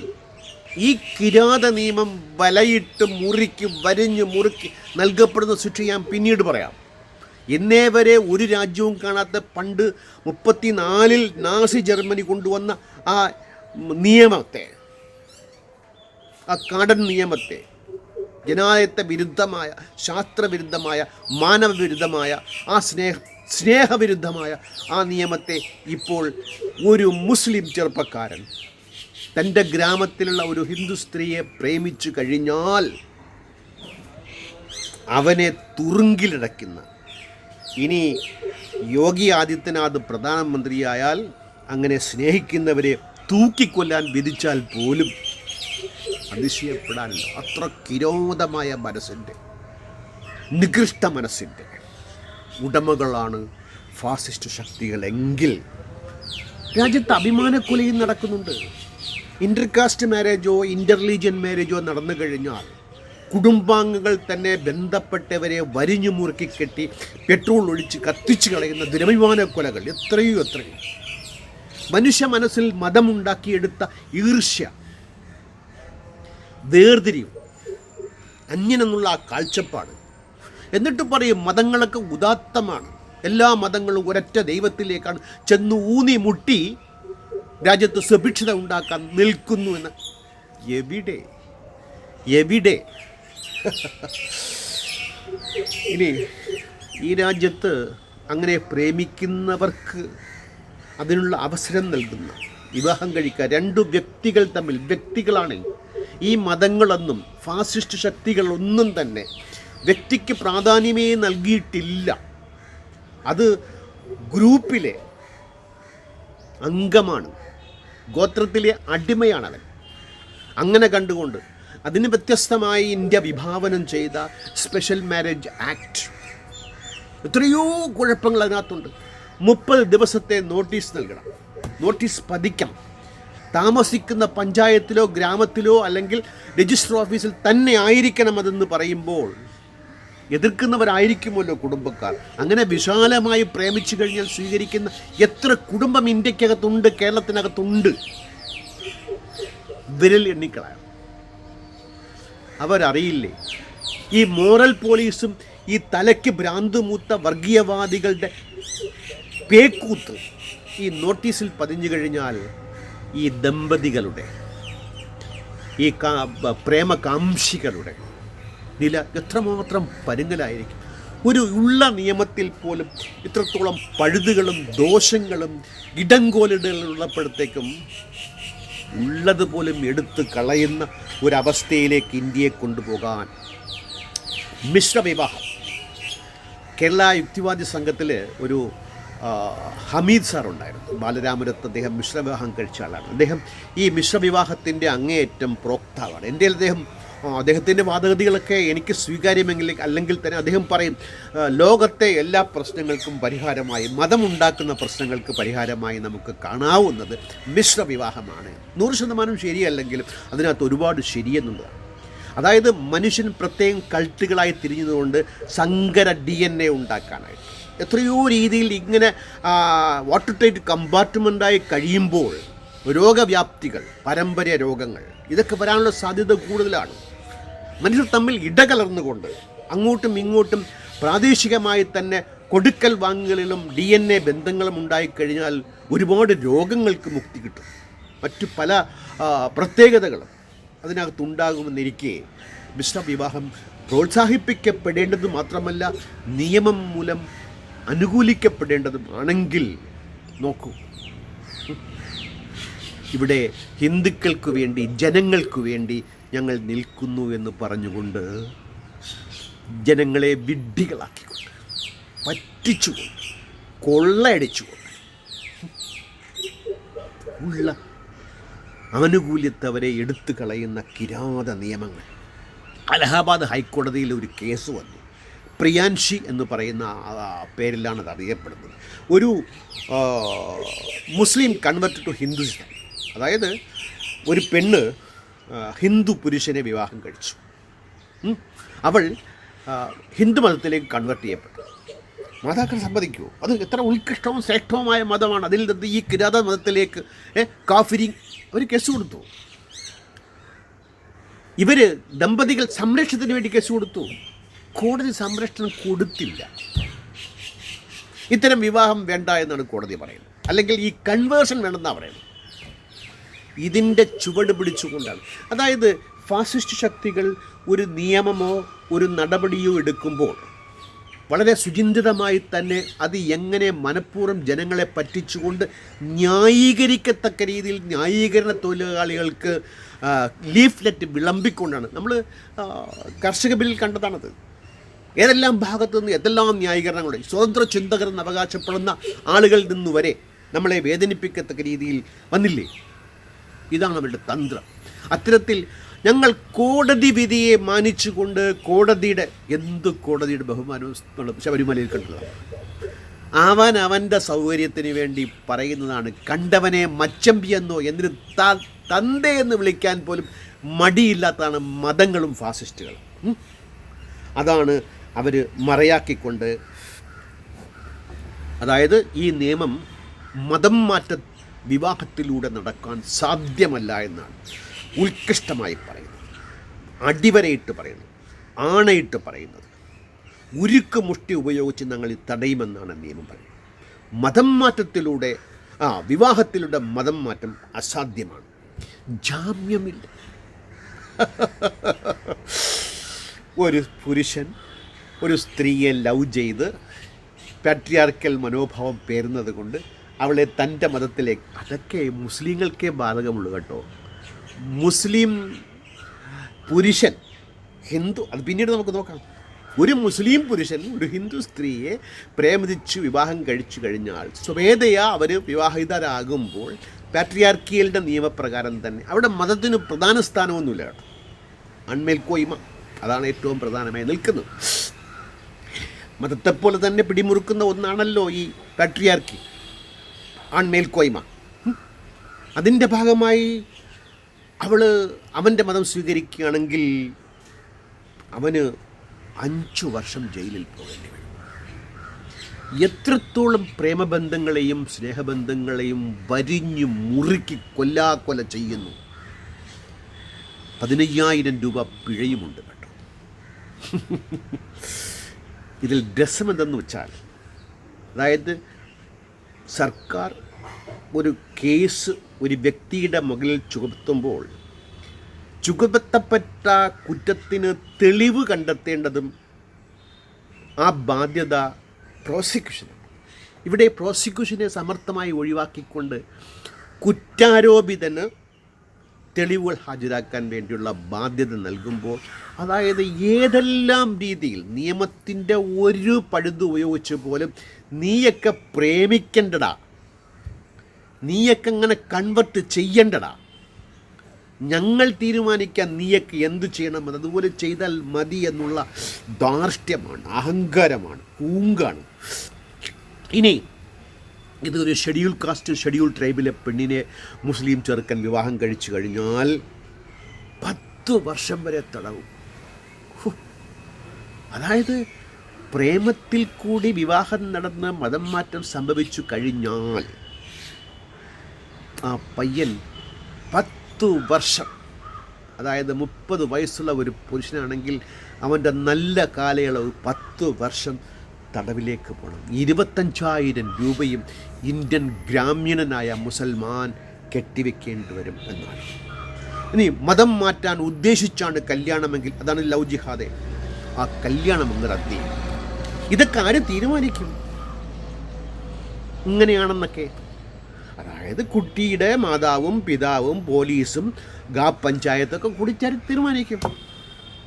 ഈ കിരാത നിയമം വലയിട്ട് വരിഞ്ഞ് മുറുക്കി നൽകപ്പെടുന്ന ശിക്ഷ ഞാൻ പിന്നീട് പറയാം. എന്നേ വരെ ഒരു രാജ്യവും കാണാത്ത പണ്ട് 34 നാസി ജർമ്മനി കൊണ്ടുവന്ന ആ നിയമത്തെ, ആ കാടൻ നിയമത്തെ, ജനാധിപത്യ വിരുദ്ധമായ, ശാസ്ത്രവിരുദ്ധമായ, മാനവവിരുദ്ധമായ, ആ സ്നേഹവിരുദ്ധമായ ആ നിയമത്തെ ഇപ്പോൾ ഒരു മുസ്ലിം ചെറുപ്പക്കാരൻ തൻ്റെ ഗ്രാമത്തിലുള്ള ഒരു ഹിന്ദു സ്ത്രീയെ പ്രേമിച്ചു കഴിഞ്ഞാൽ അവനെ തുറുങ്കിലടയ്ക്കുന്ന, ഇനി യോഗി ആദിത്യനാഥ് പ്രധാനമന്ത്രിയായാൽ അങ്ങനെ സ്നേഹിക്കുന്നവരെ തൂക്കിക്കൊല്ലാൻ വിധിച്ചാൽ പോലും അതിശയപ്പെടാനില്ല. അത്ര കിരോധമായ മനസ്സിൻ്റെ, നികൃഷ്ട മനസ്സിൻ്റെ ഉടമകളാണ് ഫാസിസ്റ്റ് ശക്തികളെങ്കിൽ രാജ്യത്ത് അഭിമാനക്കൊലയും നടക്കുന്നുണ്ട്. ഇൻ്റർകാസ്റ്റ് മാരേജോ ഇൻ്റർലീജിയൻ മാരേജോ നടന്നു കഴിഞ്ഞാൽ കുടുംബാംഗങ്ങൾ തന്നെ ബന്ധപ്പെട്ടവരെ വരിഞ്ഞു മുറുക്കി കെട്ടി പെട്രോൾ ഒഴിച്ച് കത്തിച്ചു കളയുന്ന ദുരഭിമാനക്കൊലകൾ എത്രയോ. മനുഷ്യ മനസ്സിൽ മതമുണ്ടാക്കിയെടുത്ത ഈർഷ്യ, വേർതിരിവ്, അന്യനെന്നുള്ള ആ കാഴ്ചപ്പാട്. എന്നിട്ട് പറയും മതങ്ങളൊക്കെ ഉദാത്തമാണ്, എല്ലാ മതങ്ങളും ഒരൊറ്റ ദൈവത്തിലേക്കാണ് ചെന്ന് ഊന്നി മുട്ടി രാജ്യത്ത് സുഭിക്ഷത ഉണ്ടാക്കാൻ നിൽക്കുന്നു എന്ന്. എവിടെ ഇനി ഈ രാജ്യത്ത് അങ്ങനെ പ്രേമിക്കുന്നവർക്ക് അതിനുള്ള അവസരം നൽകുന്ന, വിവാഹം കഴിക്കുക, 2 വ്യക്തികൾ തമ്മിൽ, വ്യക്തികളാണ് ഈ മതങ്ങളൊന്നും ഫാസിസ്റ്റ് ശക്തികളൊന്നും തന്നെ വ്യക്തിക്ക് പ്രാധാന്യമേ നൽകിയിട്ടില്ല. അത് ഗ്രൂപ്പിലെ അംഗമാണ്, ഗോത്രത്തിലെ അടിമയാണവൻ. അങ്ങനെ കണ്ടുകൊണ്ട് അതിന് വ്യത്യസ്തമായി ഇന്ത്യ വിഭാവനം ചെയ്ത സ്പെഷ്യൽ മാരേജ് ആക്ട്, എത്രയോ കുഴപ്പങ്ങൾ അതിനകത്തുണ്ട്. 30 ദിവസത്തെ നോട്ടീസ് നൽകണം, നോട്ടീസ് പതിക്കണം. താമസിക്കുന്ന പഞ്ചായത്തിലോ ഗ്രാമത്തിലോ അല്ലെങ്കിൽ രജിസ്റ്റർ ഓഫീസിൽ തന്നെ ആയിരിക്കണം അതെന്ന് പറയുമ്പോൾ എതിർക്കുന്നവരായിരിക്കുമല്ലോ കുടുംബക്കാർ. അങ്ങനെ വിശാലമായി പ്രേമിച്ചു കഴിഞ്ഞാൽ സ്വീകരിക്കുന്ന എത്ര കുടുംബം ഇന്ത്യക്കകത്തുണ്ട്, കേരളത്തിനകത്തുണ്ട്, വിരൽ എണ്ണിക്കളയാണ്. അവരറിയില്ലേ ഈ മോറൽ പോലീസും ഈ തലയ്ക്ക് ഭ്രാന്ത് മൂത്ത വർഗീയവാദികളുടെ പേക്കൂത്ത് ഈ നോട്ടീസിൽ പതിഞ്ഞു കഴിഞ്ഞാൽ ഈ ദമ്പതികളുടെ, ഈ പ്രേമകാംക്ഷികളുടെ നില എത്രമാത്രം പരുങ്ങലായിരിക്കും. ഒരു ഉള്ള നിയമത്തിൽ പോലും ഇത്രത്തോളം പഴുതുകളും ദോഷങ്ങളും ഇടങ്കോലിടലുള്ളപ്പോഴത്തേക്കും ഉള്ളതുപോലും എടുത്ത് കളയുന്ന ഒരവസ്ഥയിലേക്ക് ഇന്ത്യയെ കൊണ്ടുപോകാൻ മിശ്രവിവാഹം. കേരള യുക്തിവാദി സംഘത്തിൽ ഒരു ഹമീദ് സാർ ഉണ്ടായിരുന്നു, ബാലരാമപുരത്ത്. അദ്ദേഹം മിശ്രവിവാഹം കഴിച്ച ആളാണ്. അദ്ദേഹം ഈ മിശ്രവിവാഹത്തിൻ്റെ അങ്ങേയറ്റം പ്രോക്താവാണ്. എൻ്റെ അദ്ദേഹത്തിൻ്റെ വാദഗതികളൊക്കെ എനിക്ക് സ്വീകാര്യമെങ്കിൽ അല്ലെങ്കിൽ തന്നെ അദ്ദേഹം പറയും ലോകത്തെ എല്ലാ പ്രശ്നങ്ങൾക്കും പരിഹാരമായി, മതമുണ്ടാക്കുന്ന പ്രശ്നങ്ങൾക്ക് പരിഹാരമായി നമുക്ക് കാണാവുന്നത് മിശ്രവിവാഹമാണ്. 100% ശരിയല്ലെങ്കിലും അതിനകത്ത് ഒരുപാട് ശരിയെന്നുള്ളതാണ്. അതായത് മനുഷ്യൻ പ്രത്യേകം കൾട്ടുകളായി തിരിഞ്ഞതുകൊണ്ട് സങ്കര DNA ഉണ്ടാക്കാനായിട്ട് എത്രയോ രീതിയിൽ ഇങ്ങനെ വാട്ടർ ടൈറ്റ് കമ്പാർട്ട്മെൻറ്റായി കഴിയുമ്പോൾ രോഗവ്യാപ്തികൾ, പാരമ്പര്യ രോഗങ്ങൾ ഇതൊക്കെ വരാനുള്ള സാധ്യത കൂടുതലാണ്. മനുഷ്യർ തമ്മിൽ ഇടകലർന്നുകൊണ്ട് അങ്ങോട്ടും ഇങ്ങോട്ടും പ്രാദേശികമായി തന്നെ കൊടുക്കൽ വാങ്ങലുകളും DNA ബന്ധങ്ങളും ഉണ്ടായിക്കഴിഞ്ഞാൽ ഒരുപാട് രോഗങ്ങൾക്ക് മുക്തി കിട്ടും. മറ്റു പല പ്രത്യേകതകളും അതിനകത്തുണ്ടാകുമെന്നിരിക്കെ മിശ്രവിവാഹം പ്രോത്സാഹിപ്പിക്കപ്പെടേണ്ടത് മാത്രമല്ല നിയമം മൂലം അനുകൂലിക്കപ്പെടേണ്ടതുമാണെങ്കിൽ നോക്കൂ, ഇവിടെ ഹിന്ദുക്കൾക്ക് വേണ്ടി, ജനങ്ങൾക്ക് വേണ്ടി ഞങ്ങൾ നിൽക്കുന്നു എന്ന് പറഞ്ഞുകൊണ്ട് ജനങ്ങളെ വിഡ്ഢികളാക്കിക്കൊണ്ട്, പറ്റിച്ചുകൊണ്ട്, കൊള്ളയടിച്ചുകൊണ്ട് ഉള്ള ആനുകൂല്യത്തവരെ എടുത്തു കളയുന്ന കിരാത നിയമങ്ങൾ. അലഹാബാദ് ഹൈക്കോടതിയിൽ ഒരു കേസ് വന്നു. പ്രിയാൻഷി എന്ന് പറയുന്ന പേരിലാണ് അത് അറിയപ്പെടുന്നത്. ഒരു മുസ്ലിം കൺവെർട്ട് ടു ഹിന്ദുയിസം, അതായത് ഒരു പെണ്ണ് ഹിന്ദു പുരുഷനെ വിവാഹം കഴിച്ചു. അവൾ ഹിന്ദു മതത്തിലേക്ക് കൺവെർട്ട് ചെയ്യപ്പെട്ടു. മാതാക്കൾ സമ്മതിക്കുമോ? അത് എത്ര ഉത്കൃഷ്ടവും ശ്രേഷ്ഠവുമായ മതമാണ്. അതിൽ നിന്ന് ഈ കിരാത മതത്തിലേക്ക് കാഫിരി അവർ കേസ് കൊടുത്തു. ഇവർ ദമ്പതികൾ സംരക്ഷണത്തിന് വേണ്ടി കേസ് കൊടുത്തു. കോടതി സംരക്ഷണം കൊടുത്തില്ല. ഇത്തരം വിവാഹം വേണ്ട എന്നാണ് കോടതി പറയുന്നത്, അല്ലെങ്കിൽ ഈ കൺവേർഷൻ വേണമെന്നാണ് പറയുന്നത്. ഇതിൻ്റെ ചുവട് പിടിച്ചുകൊണ്ടാണ്, അതായത് ഫാസിസ്റ്റ് ശക്തികൾ ഒരു നിയമമോ ഒരു നടപടിയോ എടുക്കുമ്പോൾ വളരെ സുചിന്തിതമായി തന്നെ അത് എങ്ങനെ മനഃപൂർവ്വം ജനങ്ങളെ പറ്റിച്ചുകൊണ്ട് ന്യായീകരിക്കത്തക്ക രീതിയിൽ ന്യായീകരണ തൊഴിലാളികൾക്ക് ലീഫ്ലെറ്റ് വിളമ്പിക്കൊണ്ടാണ്. നമ്മൾ കർഷക ബില്ലിൽ കണ്ടതാണത്. ഏതെല്ലാം ഭാഗത്തു നിന്ന് എന്തെല്ലാം ന്യായീകരണങ്ങളുണ്ട്. സ്വതന്ത്ര ചിന്തകർ എന്ന് അവകാശപ്പെടുന്ന ആളുകളിൽ നിന്ന് വരെ നമ്മളെ വേദനിപ്പിക്കത്തക്ക രീതിയിൽ വന്നില്ലേ? ഇതാണ് അവരുടെ തന്ത്രം. അത്തരത്തിൽ ഞങ്ങൾ കോടതി വിധിയെ മാനിച്ചുകൊണ്ട് കോടതിയുടെ ബഹുമാനവും ശബരിമലയിൽ കണ്ടതാണ്. അവൻ്റെ സൗകര്യത്തിന് വേണ്ടി പറയുന്നതാണ്. കണ്ടവനെ മച്ചമ്പി എന്നോ എന്തിന് തന്തെ എന്ന് വിളിക്കാൻ പോലും മടിയില്ലാത്തതാണ് മതങ്ങളും ഫാസിസ്റ്റുകളും. അതാണ് അവർ മറയാക്കിക്കൊണ്ട്, അതായത് ഈ നിയമം മതം മാറ്റ വിവാഹത്തിലൂടെ നടക്കാൻ സാധ്യമല്ല എന്നാണ് ഉത്കൃഷ്ടമായി പറയുന്നത്, അടിവരയിട്ട് പറയുന്നത്, ആണയിട്ട് പറയുന്നത്. ഉരുക്ക് മുഷ്ടി ഉപയോഗിച്ച് ഞങ്ങൾ തടയുമെന്നാണ് നിയമം പറയുന്നത്. മതം മാറ്റത്തിലൂടെ വിവാഹത്തിലൂടെ മതം മാറ്റം അസാധ്യമാണ്, ജാമ്യമില്ല. ഒരു പുരുഷൻ ഒരു സ്ത്രീയെ ലവ് ചെയ്ത് പാട്രിയാർക്കൽ മനോഭാവം പേരുന്നത് കൊണ്ട് അവളെ തൻ്റെ മതത്തിലേക്ക്, അതൊക്കെ മുസ്ലിങ്ങൾക്കേ ബാധകമുള്ളൂ കേട്ടോ. മുസ്ലിം പുരുഷൻ ഹിന്ദു, അത് പിന്നീട് നമുക്ക് നോക്കാം. ഒരു മുസ്ലിം പുരുഷൻ ഒരു ഹിന്ദു സ്ത്രീയെ പ്രേമിച്ച് വിവാഹം കഴിച്ചു കഴിഞ്ഞാൽ സ്വമേധയാ അവർ വിവാഹിതരാകുമ്പോൾ പാട്രിയാർക്കിയലിൻ്റെ നിയമപ്രകാരം തന്നെ അവിടെ മതത്തിന് പ്രധാന സ്ഥാനമൊന്നുമില്ല കേട്ടോ. ആൺമേൽക്കോയ്മ, അതാണ് ഏറ്റവും പ്രധാനമായി നിൽക്കുന്നത്. മതത്തെപ്പോലെ തന്നെ പിടിമുറുക്കുന്ന ഒന്നാണല്ലോ ഈ പാട്രിയാർക്കി, ആൺമേൽക്കോയ്മ. അതിൻ്റെ ഭാഗമായി അവൻ്റെ മതം സ്വീകരിക്കുകയാണെങ്കിൽ അവന് 5 വർഷം ജയിലിൽ പോകേണ്ടി വരും. എത്രത്തോളം പ്രേമബന്ധങ്ങളെയും സ്നേഹബന്ധങ്ങളെയും വരിഞ്ഞു മുറുക്കി കൊല്ലാക്കൊല ചെയ്യുന്നു. 15,000 രൂപ പിഴയുമുണ്ട് കേട്ടോ. ഇതിൽ രസമെന്തെന്ന് വെച്ചാൽ, അതായത് സർക്കാർ ഒരു കേസ് ഒരു വ്യക്തിയുടെ മുകളിൽ ചുമത്തുമ്പോൾ ചുമത്തപ്പെട്ട കുറ്റത്തിന് തെളിവ് കണ്ടെത്തേണ്ടതും ആ ബാധ്യത പ്രോസിക്യൂഷനാണ്. ഇവിടെ പ്രോസിക്യൂഷനെ സമർത്ഥമായി ഒഴിവാക്കിക്കൊണ്ട് കുറ്റാരോപിതന് തെളിവുകൾ ഹാജരാക്കാൻ വേണ്ടിയുള്ള ബാധ്യത നൽകുമ്പോൾ, അതായത് ഏതെല്ലാം രീതിയിൽ നിയമത്തിൻ്റെ ഒരു പഴുത് ഉപയോഗിച്ച് പോലും നീയൊക്കെ പ്രേമിക്കേണ്ടടാ, നീയൊക്കെ അങ്ങനെ കൺവെർട്ട് ചെയ്യേണ്ടടാ, ഞങ്ങൾ തീരുമാനിക്കാൻ നീയൊക്കെ എന്തു ചെയ്യണം, അതുപോലെ ചെയ്താൽ മതി എന്നുള്ള ധാർഷ്ട്യമാണ്, അഹങ്കാരമാണ്, കൂങ്കാണ്. ഇനി ഇതൊരു ഷെഡ്യൂൾ കാസ്റ്റ് ഷെഡ്യൂൾ ട്രൈബിലെ പെണ്ണിനെ മുസ്ലിം ചെറുക്കൻ വിവാഹം കഴിച്ചു കഴിഞ്ഞാൽ 10 വർഷം വരെ തടവും. അതായത് പ്രേമത്തിൽ കൂടി വിവാഹം നടന്ന് മതം മാറ്റം സംഭവിച്ചു കഴിഞ്ഞാൽ ആ പയ്യൻ 10 വർഷം, അതായത് 30 വയസ്സുള്ള ഒരു പുരുഷനാണെങ്കിൽ അവൻ്റെ നല്ല കാലയളവ് 10 വർഷം തടവിലേക്ക് പോകണം. 25,000 രൂപയും ഇന്ത്യൻ ഗ്രാമീണനായ മുസൽമാൻ കെട്ടിവെക്കേണ്ടി വരും എന്നാണ്. ഇനി മതം മാറ്റാൻ ഉദ്ദേശിച്ചാണ് കല്യാണമെങ്കിൽ അതാണ് ലവ് ജിഹാദ്. ആ കല്യാണം അങ്ങ് റദ്ദ് ചെയ്യും. ഇതൊക്കെ ആര് തീരുമാനിക്കും ഇങ്ങനെയാണെന്നൊക്കെ? അതായത് കുട്ടിയുടെ മാതാവും പിതാവും പോലീസും പഞ്ചായത്തൊക്കെ കൂടി തീരുമാനിക്കും.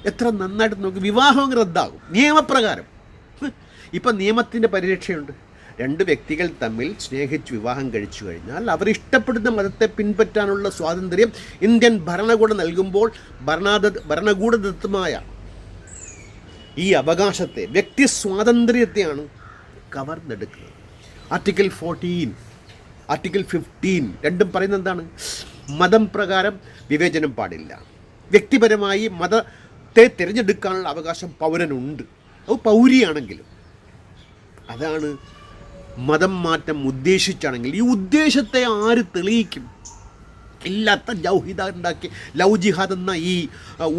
എത്ര നന്നായിട്ട് നോക്കി, വിവാഹം റദ്ദാകും നിയമപ്രകാരം. ഇപ്പം നിയമത്തിൻ്റെ പരിരക്ഷയുണ്ട്. 2 വ്യക്തികൾ തമ്മിൽ സ്നേഹിച്ച് വിവാഹം കഴിച്ചു കഴിഞ്ഞാൽ അവർ ഇഷ്ടപ്പെടുന്ന മതത്തെ പിൻപറ്റാനുള്ള സ്വാതന്ത്ര്യം ഇന്ത്യൻ ഭരണകൂടം നൽകുമ്പോൾ ഭരണകൂടദത്തമായ ഈ അവകാശത്തെ, വ്യക്തി സ്വാതന്ത്ര്യത്തെയാണ് കവർന്നെടുക്കുന്നത്. ആർട്ടിക്കിൾ 14, ആർട്ടിക്കിൾ 15 രണ്ടും പറയുന്നത് എന്താണ്? മതം പ്രകാരം വിവേചനം പാടില്ല. വ്യക്തിപരമായി മതത്തെ തിരഞ്ഞെടുക്കാനുള്ള അവകാശം പൗരനുണ്ട്, അത് പൗരിയാണെങ്കിലും. അതാണ് മതം മാറ്റം ഉദ്ദേശിച്ചാണെങ്കിൽ. ഈ ഉദ്ദേശത്തെ ആര് തെളിയിക്കും? ഇല്ലാത്ത ലവ് ജിഹാദ് എന്ന ഈ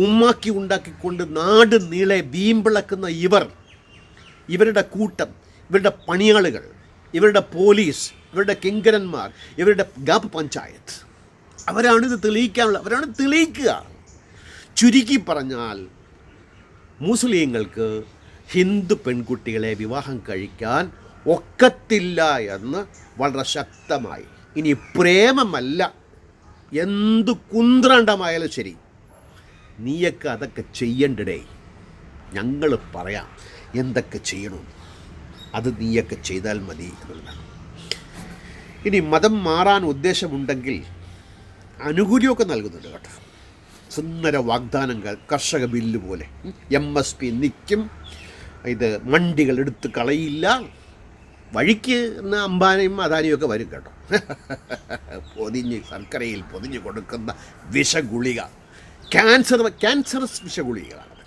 ഉമ്മാക്കി ഉണ്ടാക്കിക്കൊണ്ട് നാട് നീളെ വീമ്പിളക്കുന്ന ഇവരുടെ കൂട്ടം, ഇവരുടെ പണിയാളുകൾ, ഇവരുടെ പോലീസ്, ഇവരുടെ കിങ്കരന്മാർ, ഇവരുടെ പഞ്ചായത്ത്, അവരാണിത് അവരാണ് തെളിയിക്കുക. ചുരുക്കി പറഞ്ഞാൽ മുസ്ലിങ്ങൾക്ക് ഹിന്ദു പെൺകുട്ടികളെ വിവാഹം കഴിക്കാൻ ഒക്കത്തില്ല എന്ന് വളരെ ശക്തമായി. ഇനി പ്രേമമല്ല, എന്തു കുന്ത്രണ്ടമായാലും ശരി, നീയൊക്കെ അതൊക്കെ ചെയ്യണ്ടേ, ഞങ്ങൾ പറയാം എന്തൊക്കെ ചെയ്യണം, അത് നീയൊക്കെ ചെയ്താൽ മതി എന്നുള്ളതാണ്. ഇനി മതം മാറാൻ ഉദ്ദേശമുണ്ടെങ്കിൽ ആനുകൂല്യമൊക്കെ നൽകുന്നുണ്ട് കേട്ടോ. സുന്ദര വാഗ്ദാനങ്ങൾ, കർഷക ബില്ല് പോലെ, MSP നിൽക്കും, ഇത് മണ്ടികൾ എടുത്ത് കളയില്ല, വഴിക്ക് എന്ന അംബാനിയും അദാനിയും ഒക്കെ വരും കേട്ടോ. ശർക്കരയിൽ പൊതിഞ്ഞ് കൊടുക്കുന്ന വിഷഗുളിക, ക്യാൻസറസ് വിഷഗുളികകളാണ്.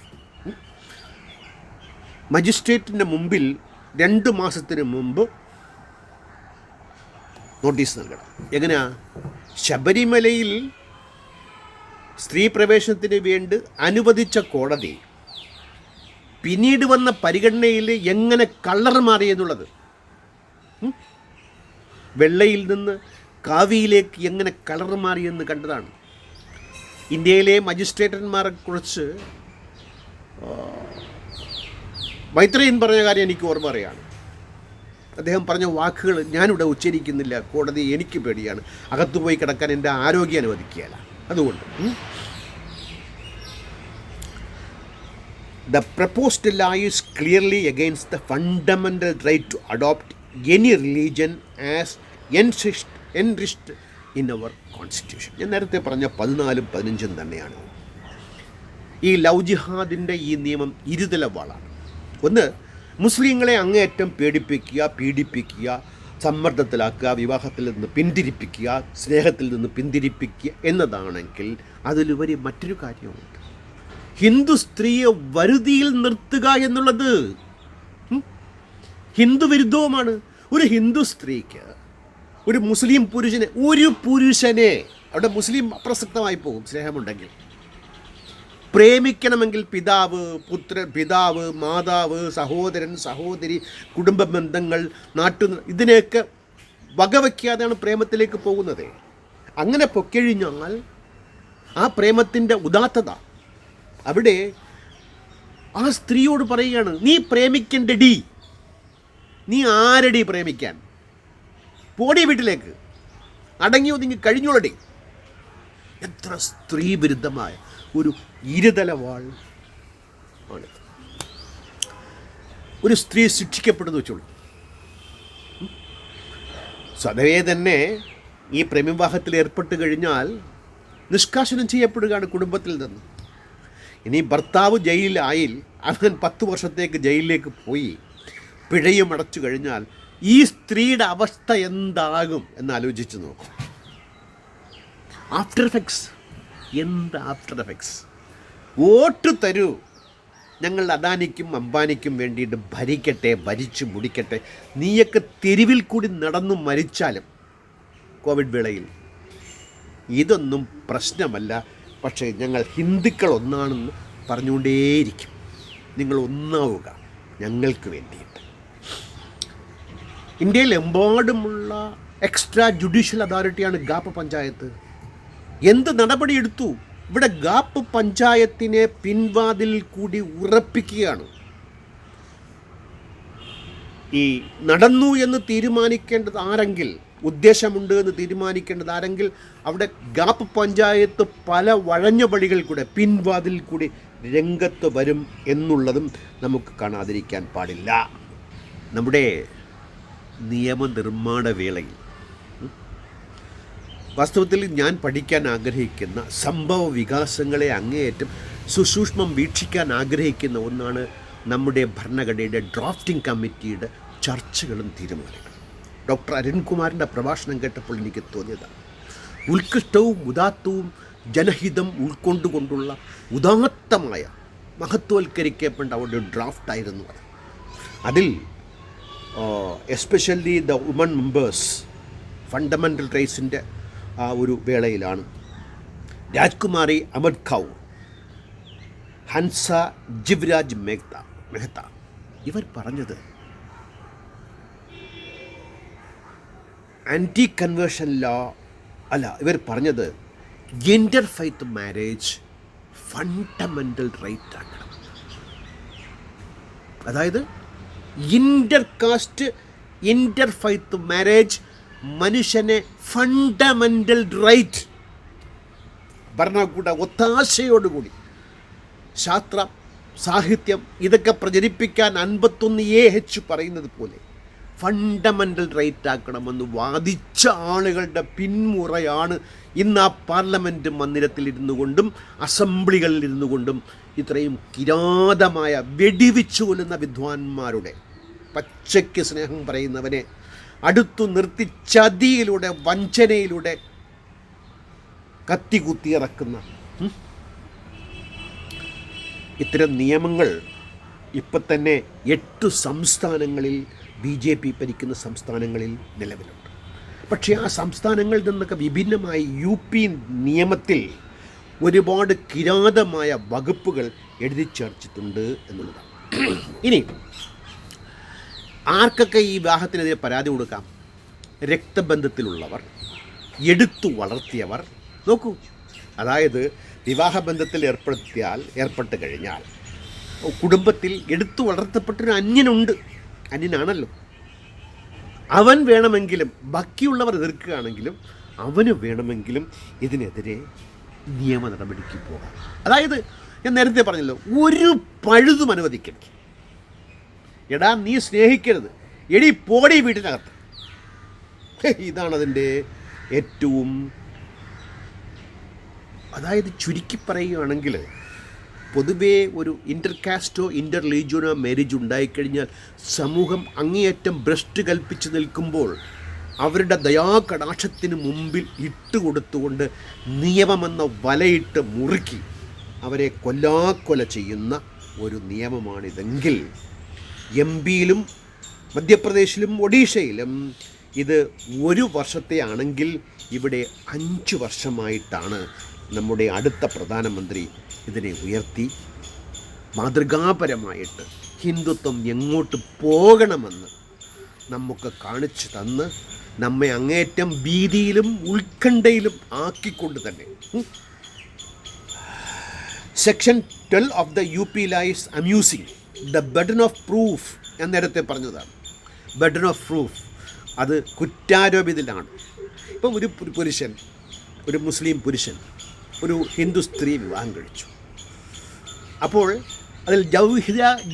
മജിസ്ട്രേറ്റിൻ്റെ മുമ്പിൽ 2 മാസത്തിന് മുമ്പ് നോട്ടീസ് നൽകണം. എങ്ങനെയാ? ശബരിമലയിൽ സ്ത്രീ പ്രവേശനത്തിന് വേണ്ടി അനുവദിച്ച കോടതി പിന്നീട് വന്ന പരിഗണനയിൽ എങ്ങനെ കളർ മാറിയെന്നുള്ളത്, വെള്ളയിൽ നിന്ന് കാവിയിലേക്ക് എങ്ങനെ കളർ മാറിയെന്ന് കണ്ടതാണ്. ഇന്ത്യയിലെ മജിസ്ട്രേറ്റന്മാരെക്കുറിച്ച് മൈത്രേയൻ പറഞ്ഞ കാര്യം എനിക്ക് ഓർമ്മ അറിയാണ്. അദ്ദേഹം പറഞ്ഞ വാക്കുകൾ ഞാനിവിടെ ഉച്ചരിക്കുന്നില്ല, കോടതി എനിക്ക് പേടിയാണ്, അകത്തുപോയി കിടക്കാൻ എൻ്റെ ആരോഗ്യം അനുവദിക്കുകയല്ല. അതുകൊണ്ട് the proposed law is clearly against the fundamental right to adopt any religion as enshrined in our constitution. ഞാൻ നേരത്തെ പറഞ്ഞ 14-15 തന്നെയാണ്. ഈ ലവ് ജിഹാദിൻ്റെ ഈ നിയമം ഇരുതല വാളാണ്. ഒന്ന്, മുസ്ലിങ്ങളെ അങ്ങേയറ്റം പേടിപ്പിക്കുക, പീഡിപ്പിക്കുക, സമ്മർദ്ദത്തിലാക്കുക, വിവാഹത്തിൽ നിന്ന് പിന്തിരിപ്പിക്കുക, സ്നേഹത്തിൽ നിന്ന് പിന്തിരിപ്പിക്കുക എന്നതാണെങ്കിൽ അതിലുപരി മറ്റൊരു കാര്യമുണ്ട്. ഹിന്ദു സ്ത്രീയെ വരുതിയിൽ നിർത്തുക എന്നുള്ളത് ഹിന്ദു വിരുദ്ധവുമാണ്. ഒരു ഹിന്ദു സ്ത്രീക്ക് ഒരു മുസ്ലിം പുരുഷനെ അവിടെ മുസ്ലിം അപ്രസക്തമായി പോകും, സ്നേഹമുണ്ടെങ്കിൽ പ്രേമിക്കണമെങ്കിൽ പിതാവ്, മാതാവ്, സഹോദരൻ, സഹോദരി, കുടുംബ ബന്ധങ്ങൾ, ഇതിനെയൊക്കെ വകവയ്ക്കാതെയാണ് പ്രേമത്തിലേക്ക് പോകുന്നത്. അങ്ങനെ പൊക്കഴിഞ്ഞാൽ ആ പ്രേമത്തിൻ്റെ ഉദാത്തത അവിടെ ആ സ്ത്രീയോട് പറയുകയാണ്, നീ പ്രേമിക്കണ്ടടി, നീ ആരടി പ്രേമിക്കാൻ, പോടി വീട്ടിലേക്ക്, അടങ്ങി ഒതുങ്ങി കഴിഞ്ഞോളടി. എത്ര സ്ത്രീ വിരുദ്ധമായ ഒരു ഇരുതല വാൾ ആണ്. ഒരു സ്ത്രീ ശിക്ഷിക്കപ്പെടുന്നു വെച്ചോളൂ. സ്വതവേ തന്നെ ഈ പ്രേമവിവാഹത്തിൽ ഏർപ്പെട്ട് കഴിഞ്ഞാൽ നിഷ്കാസനം ചെയ്യപ്പെടുകയാണ് കുടുംബത്തിൽ നിന്ന്. ഇനി ഭർത്താവ് ജയിലിലായിൽ അവൻ 10 വർഷത്തേക്ക് ജയിലിലേക്ക് പോയി പിഴയും അടച്ചു കഴിഞ്ഞാൽ ഈ സ്ത്രീയുടെ അവസ്ഥ എന്താകും എന്നാലോചിച്ച് നോക്കും. ആഫ്റ്റർ എഫക്ട്സ്, എന്ത് ആഫ്റ്റർ എഫക്ട്സ്. വോട്ട് തരൂ, ഞങ്ങൾ അദാനിക്കും അംബാനിക്കും വേണ്ടിയിട്ട് ഭരിച്ചു മുടിക്കട്ടെ. നീയൊക്കെ തെരുവിൽ കൂടി നടന്നു മരിച്ചാലും കോവിഡ് വേളയിൽ ഇതൊന്നും പ്രശ്നമല്ല. പക്ഷേ ഞങ്ങൾ ഹിന്ദുക്കൾ ഒന്നാണെന്ന് പറഞ്ഞുകൊണ്ടേയിരിക്കും. നിങ്ങൾ ഒന്നാവുക ഞങ്ങൾക്ക് വേണ്ടിയിട്ട്. ഇന്ത്യയിലെമ്പാടുമുള്ള എക്സ്ട്രാ ജുഡീഷ്യൽ അതോറിറ്റിയാണ് ഗാപ്പ് പഞ്ചായത്ത്. എന്ത് നടപടിയെടുത്തു? ഇവിടെ ഗാപ്പ് പഞ്ചായത്തിനെ പിൻവാതിൽ കൂടി ഉറപ്പിക്കുകയാണ്. ഈ നടന്നു എന്ന് തീരുമാനിക്കേണ്ടത് ആരെങ്കിൽ, ഉദ്ദേശമുണ്ട് എന്ന് തീരുമാനിക്കേണ്ടത് ആരെങ്കിൽ, അവിടെ ഗാപ്പ് പഞ്ചായത്ത് പല വഴഞ്ഞപടികൾ കൂടെ പിൻവാതിൽ കൂടി രംഗത്ത് വരും എന്നുള്ളതും നമുക്ക് കാണാതിരിക്കാൻ പാടില്ല. നമ്മുടെ നിയമനിർമ്മാണ വേളയിൽ വാസ്തവത്തിൽ ഞാൻ പഠിക്കാൻ ആഗ്രഹിക്കുന്ന സംഭവ വികാസങ്ങളെ അങ്ങേയറ്റം സുസൂക്ഷ്മം വീക്ഷിക്കാൻ ആഗ്രഹിക്കുന്ന ഒന്നാണ് നമ്മുടെ ഭരണഘടനയുടെ ഡ്രാഫ്റ്റിംഗ് കമ്മിറ്റിയുടെ ചർച്ചകളും തീരുമാനങ്ങളും. ഡോക്ടർ അരുൺകുമാറിൻ്റെ പ്രഭാഷണം കേട്ടപ്പോൾ എനിക്ക് തോന്നിയതാണ്, ഉത്കൃഷ്ടവും ഉദാത്തവും ജനഹിതം ഉൾക്കൊണ്ടുകൊണ്ടുള്ള ഉദാത്തമായ മഹത്വവൽക്കരിക്കപ്പെട്ട അവരുടെ ഡ്രാഫ്റ്റായിരുന്നു അത്. അതിൽ especially the women members fundamental റൈറ്റ്സിൻ്റെ ആ ഒരു വേളയിലാണ് രാജ്കുമാരി അമർ കൗർ, ഹൻസ ജിവ്രാജ് മെഹ്ത ഇവർ പറഞ്ഞത് ആൻറ്റി കൺവേർഷൻ ലോ അല്ല, ഇവർ പറഞ്ഞത് gender faith marriage fundamental right ആക്കണം. അതായത് inter caste inter faith marriage മനുഷ്യനെ ഫണ്ടമെൻ്റൽ റൈറ്റ് ഭരണകൂട ഒത്താശയോടുകൂടി ശാസ്ത്രം സാഹിത്യം ഇതൊക്കെ പ്രചരിപ്പിക്കാൻ 51AH പറയുന്നത് പോലെ ഫണ്ടമെൻ്റൽ റൈറ്റ് ആക്കണമെന്ന് വാദിച്ച ആളുകളുടെ പിന്മുറയാണ് ഇന്ന് ആ പാർലമെൻറ്റ് മന്ദിരത്തിലിരുന്നു കൊണ്ടും അസംബ്ലികളിലിരുന്നു കൊണ്ടും ഇത്രയും കിരാതമായ വെടിവെച്ചു കൊല്ലുന്ന വിദ്വാൻമാരുടെ പച്ചയ്ക്ക് സ്നേഹം പറയുന്നവനെ അടുത്തു നിർത്തി ചതിയിലൂടെ വഞ്ചനയിലൂടെ കത്തികുത്തിയിറക്കുന്ന ഇത്തരം നിയമങ്ങൾ ഇപ്പം തന്നെ 8 സംസ്ഥാനങ്ങളിൽ BJP ഭരിക്കുന്ന സംസ്ഥാനങ്ങളിൽ നിലവിലുണ്ട്. പക്ഷേ ആ സംസ്ഥാനങ്ങളിൽ നിന്നൊക്കെ വിഭിന്നമായി UP നിയമത്തിൽ ഒരുപാട് കിരാതമായ വകുപ്പുകൾ എഴുതി ചേർത്തിട്ടുണ്ട് എന്നുള്ളതാണ്. ഇനി ആർക്കൊക്കെ ഈ വിവാഹത്തിനെതിരെ പരാതി കൊടുക്കാം? രക്തബന്ധത്തിലുള്ളവർ, എടുത്തു വളർത്തിയവർ. നോക്കൂ, അതായത് വിവാഹബന്ധത്തിൽ ഏർപ്പെട്ട് കഴിഞ്ഞാൽ കുടുംബത്തിൽ എടുത്തു വളർത്തപ്പെട്ടൊരു അന്യനാണല്ലോ, അവൻ വേണമെങ്കിലും ബാക്കിയുള്ളവർ എതിർക്കുകയാണെങ്കിലും അവന് വേണമെങ്കിലും ഇതിനെതിരെ നിയമ നടപടിക്ക് പോകാം. അതായത് ഞാൻ നേരത്തെ പറഞ്ഞല്ലോ, ഒരു പഴുതും അനുവദിക്കരുത്. എടാ നീ സ്നേഹിക്കരുത്, എടി പോടി വീട്ടിനകത്ത്. ഇതാണതിൻ്റെ ഏറ്റവും, അതായത് ചുരുക്കി പറയുകയാണെങ്കിൽ പൊതുവേ ഒരു ഇൻ്റർ കാസ്റ്റോ ഇൻ്റർ റിലീജിയനോ മാരേജ് ഉണ്ടായിക്കഴിഞ്ഞാൽ സമൂഹം അങ്ങേയറ്റം ഭ്രഷ്ട് കൽപ്പിച്ച് നിൽക്കുമ്പോൾ അവരുടെ ദയാകടാക്ഷത്തിന് മുമ്പിൽ ഇട്ടുകൊടുത്തുകൊണ്ട് നിയമമെന്ന വലയിട്ട് മുറുക്കി അവരെ കൊല്ലാക്കൊല ചെയ്യുന്ന ഒരു നിയമമാണിതെങ്കിൽ MP-യിലും മധ്യപ്രദേശിലും ഒഡീഷയിലും ഇത് 1 വർഷത്തെ ആണെങ്കിൽ ഇവിടെ 5 വർഷമായിട്ടാണ് നമ്മുടെ അടുത്ത പ്രധാനമന്ത്രി ഇതിനെ ഉയർത്തി മാതൃകാപരമായിട്ട് ഹിന്ദുത്വം എങ്ങോട്ട് പോകണമെന്ന് നമുക്ക് കാണിച്ചു തന്ന് നമ്മെ അങ്ങേറ്റം ഭീതിയിലും ഉത്കണ്ഠയിലും ആക്കിക്കൊണ്ട് തന്നെ section 12 of the UP law is amusing. The burden of proof എന്ന് നേരത്തെ പറഞ്ഞതാണ്. ബർഡൻ ഓഫ് പ്രൂഫ് അത് കുറ്റാരോപിതനാണ്. ഇപ്പം ഒരു പുരുഷൻ, ഒരു മുസ്ലിം പുരുഷൻ ഒരു ഹിന്ദു സ്ത്രീ വിവാഹം കഴിച്ചു. അപ്പോൾ അതിൽ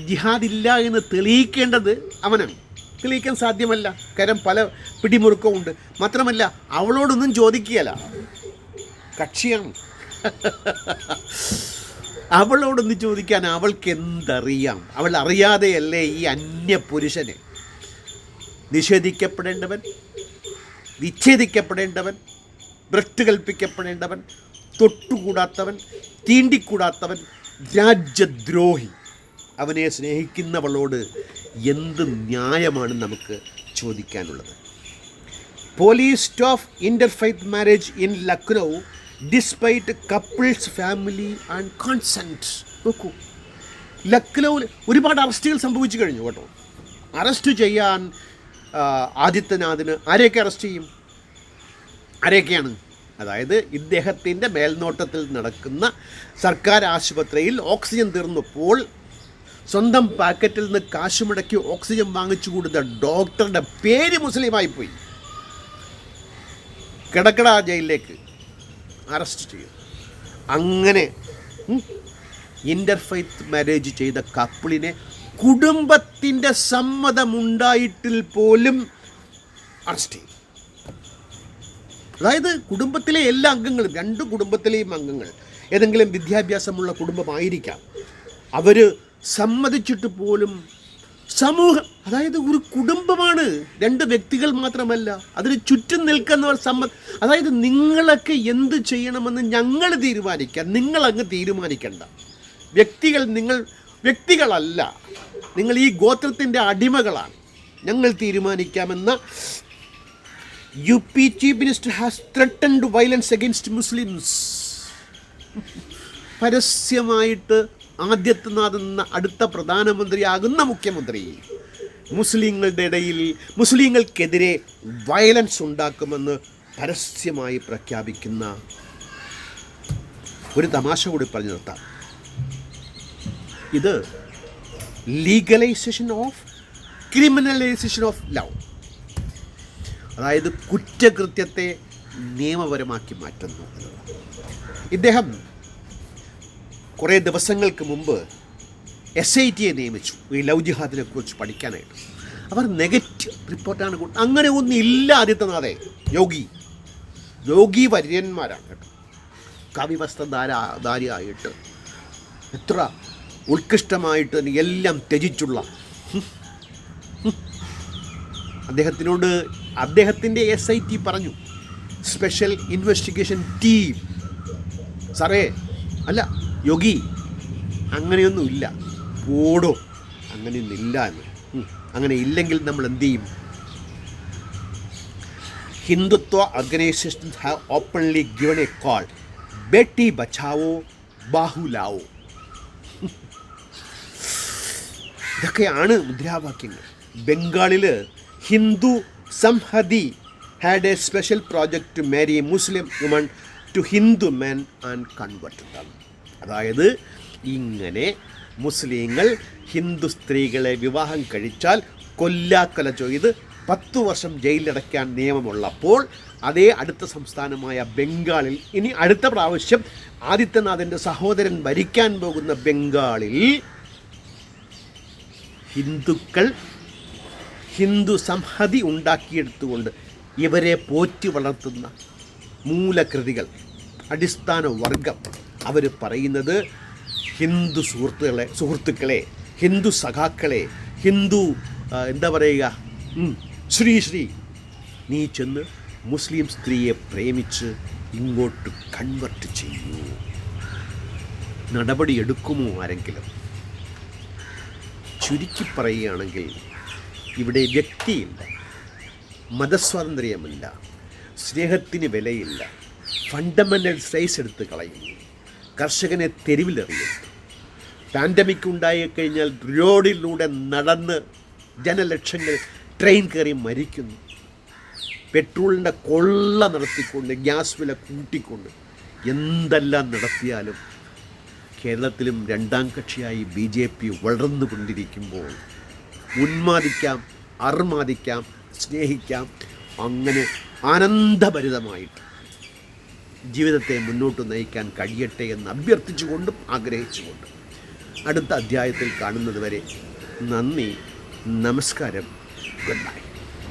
ജിഹാദില്ല എന്ന് തെളിയിക്കേണ്ടത് അവനാണ്. തെളിയിക്കാൻ സാധ്യമല്ല, കാരണം പല പിടിമുറുക്കമുണ്ട്. മാത്രമല്ല അവളോടൊന്നും ചോദിക്കുകയല്ല, കക്ഷിയാണ്. അവളോടൊന്ന് ചോദിക്കാൻ അവൾക്ക് എന്തറിയാം? അവൾ അറിയാതെയല്ലേ ഈ അന്യ പുരുഷനെ നിഷേധിക്കപ്പെടേണ്ടവൻ, വിച്ഛേദിക്കപ്പെടേണ്ടവൻ, ഭ്രഷ്ട് കൽപ്പിക്കപ്പെടേണ്ടവൻ, തൊട്ടുകൂടാത്തവൻ, തീണ്ടിക്കൂടാത്തവൻ, രാജ്യദ്രോഹി. അവനെ സ്നേഹിക്കുന്നവളോട് എന്ത് ന്യായമാണ് നമുക്ക് ചോദിക്കാനുള്ളത്? Police stop interfaith marriage in Lucknow despite couples family and consent. നോക്കൂ, ലക്നൗവിൽ ഒരുപാട് അറസ്റ്റുകൾ സംഭവിച്ചു കഴിഞ്ഞു കേട്ടോ. അറസ്റ്റ് ചെയ്യാൻ ആദിത്യനാഥിന് ആരെയൊക്കെ അറസ്റ്റ് ചെയ്യും? ആരെയൊക്കെയാണ്? അതായത് ഇദ്ദേഹത്തിൻ്റെ മേൽനോട്ടത്തിൽ നടക്കുന്ന സർക്കാർ ആശുപത്രിയിൽ ഓക്സിജൻ തീർന്നപ്പോൾ സ്വന്തം പാക്കറ്റിൽ നിന്ന് കാശ് മുടക്കി ഓക്സിജൻ വാങ്ങിച്ചു കൊടുത്ത ഡോക്ടറുടെ പേര് മുസ്ലിമായി പോയി. കിടക്കട ജയിലിലേക്ക് അറസ്റ്റ് ചെയ്യും. അങ്ങനെ ഇൻ്റർഫെയ്ത്ത് മാരേജ് ചെയ്ത കപ്പിളിനെ കുടുംബത്തിൻ്റെ സമ്മതമുണ്ടായിട്ടിൽ പോലും അറസ്റ്റ് ചെയ്യും. അതായത് കുടുംബത്തിലെ എല്ലാ അംഗങ്ങളും, 2 കുടുംബത്തിലെയും അംഗങ്ങൾ ഏതെങ്കിലും വിദ്യാഭ്യാസമുള്ള കുടുംബമായിരിക്കാം, അവർ സമ്മതിച്ചിട്ട് പോലും സമൂഹം, അതായത് ഒരു കുടുംബമാണ്, 2 വ്യക്തികൾ മാത്രമല്ല, അതിന് ചുറ്റും നിൽക്കുന്നവർ അതായത് നിങ്ങളൊക്കെ എന്ത് ചെയ്യണമെന്ന് ഞങ്ങൾ തീരുമാനിക്കാം, നിങ്ങളങ്ങ് തീരുമാനിക്കണ്ട. നിങ്ങൾ വ്യക്തികളല്ല, നിങ്ങൾ ഈ ഗോത്രത്തിൻ്റെ അടിമകളാണ്, ഞങ്ങൾ തീരുമാനിക്കാമെന്ന UP chief minister has threatened violence against Muslims. പരസ്യമായിട്ട് ആദിത്യനാഥ് എന്ന അടുത്ത പ്രധാനമന്ത്രിയാകുന്ന മുഖ്യമന്ത്രി മുസ്ലിങ്ങളുടെ ഇടയിൽ മുസ്ലിങ്ങൾക്കെതിരെ വയലൻസ് ഉണ്ടാക്കുമെന്ന് പരസ്യമായി പ്രഖ്യാപിക്കുന്ന ഒരു തമാശ കൂടി പറഞ്ഞു നിർത്താം. ഇത് legalisation of criminalisation of love, അതായത് കുറ്റകൃത്യത്തെ നിയമപരമാക്കി മാറ്റുന്നു. ഇദ്ദേഹം കുറേ ദിവസങ്ങൾക്ക് മുമ്പ് SITയെ നിയമിച്ചു ഈ ലവ് ജിഹാദിനെ കുറിച്ച് പഠിക്കാനായിട്ട്. അവർ നെഗറ്റീവ് റിപ്പോർട്ടാണ് അങ്ങനെ ഒന്നും ഇല്ല. ആദിത്യനാഥേ യോഗി വര്യന്മാരാണ് കേട്ടോ, കവിവസ്ത്രധാരിയായിട്ട് എത്ര ഉത്കൃഷ്ടമായിട്ട് തന്നെ എല്ലാം ത്യജിച്ചുള്ള അദ്ദേഹത്തിനോട് അദ്ദേഹത്തിൻ്റെ SIT പറഞ്ഞു, സ്പെഷ്യൽ ഇൻവെസ്റ്റിഗേഷൻ ടീം, സാറേ അല്ല യോഗി അങ്ങനെയൊന്നുമില്ല, പോടോ അങ്ങനെയൊന്നുമില്ല എന്ന്. അങ്ങനെ ഇല്ലെങ്കിൽ നമ്മൾ എന്ത് ചെയ്യും? Hindutva organisations have openly given a call, ബേട്ടി ബച്ചാവോ ബാഹുലാവോ. ഇതൊക്കെയാണ് മുദ്രാവാക്യങ്ങൾ. ബംഗാളിൽ Hindu Samhati had a special project to marry a Muslim woman to Hindu men and convert. അതായത് ഇങ്ങനെ മുസ്ലിങ്ങൾ ഹിന്ദു സ്ത്രീകളെ വിവാഹം കഴിച്ചാൽ കൊല്ലാക്കൊല ചെയ്ത് 10 വർഷം ജയിലിലടയ്ക്കാൻ നിയമമുള്ളപ്പോൾ അതേ അടുത്ത സംസ്ഥാനമായ ബംഗാളിൽ ഇനി അടുത്ത പ്രാവശ്യം ആദിത്യനാഥിൻ്റെ സഹോദരൻ ഭരിക്കാൻ പോകുന്ന ബംഗാളിൽ ഹിന്ദു സംഹതി ഉണ്ടാക്കിയെടുത്തുകൊണ്ട് ഇവരെ പോറ്റി വളർത്തുന്ന മൂലകൃതികൾ, അടിസ്ഥാന വർഗം, അവർ പറയുന്നത് ഹിന്ദു സുഹൃത്തുക്കളെ ഹിന്ദു സഖാക്കളെ, ഹിന്ദു എന്താ പറയുക, ശ്രീ നീ ചെന്ന് മുസ്ലിം സ്ത്രീയെ പ്രേമിച്ച് ഇങ്ങോട്ട് കൺവെർട്ട് ചെയ്യൂ. നടപടിയെടുക്കുമോ ആരെങ്കിലും? ചുരുക്കി പറയുകയാണെങ്കിൽ ഇവിടെ വ്യക്തിയില്ല, മതസ്വാതന്ത്ര്യമില്ല, സ്നേഹത്തിന് വിലയില്ല, ഫണ്ടമെൻ്റൽ റൈറ്റ്സ് എടുത്ത് കളയുന്നു, കർഷകനെ തെരുവിലെറിയുന്നു. പാൻഡമിക് ഉണ്ടായിക്കഴിഞ്ഞാൽ റോഡിലൂടെ നടന്ന് ജനലക്ഷങ്ങൾ ട്രെയിൻ കയറി മരിക്കുന്നു. പെട്രോളിൻ്റെ കൊള്ള നടത്തിക്കൊണ്ട്, ഗ്യാസ് വില കൂട്ടിക്കൊണ്ട്, എന്തെല്ലാം നടത്തിയാലും കേരളത്തിലും രണ്ടാം കക്ഷിയായി BJP വളർന്നുകൊണ്ടിരിക്കുമ്പോൾ ഉന്മാദിക്കാം, അർമാദിക്കാം, സ്നേഹിക്കാം, അങ്ങനെ ആനന്ദഭരിതമായിട്ട് ജീവിതത്തെ മുന്നോട്ട് നയിക്കാൻ കഴിയട്ടെ എന്ന് അഭ്യർത്ഥിച്ചുകൊണ്ടും ആഗ്രഹിച്ചുകൊണ്ടും അടുത്ത അധ്യായത്തിൽ കാണുന്നത് വരെ നന്ദി, നമസ്കാരം, ഗുഡ് ബൈ.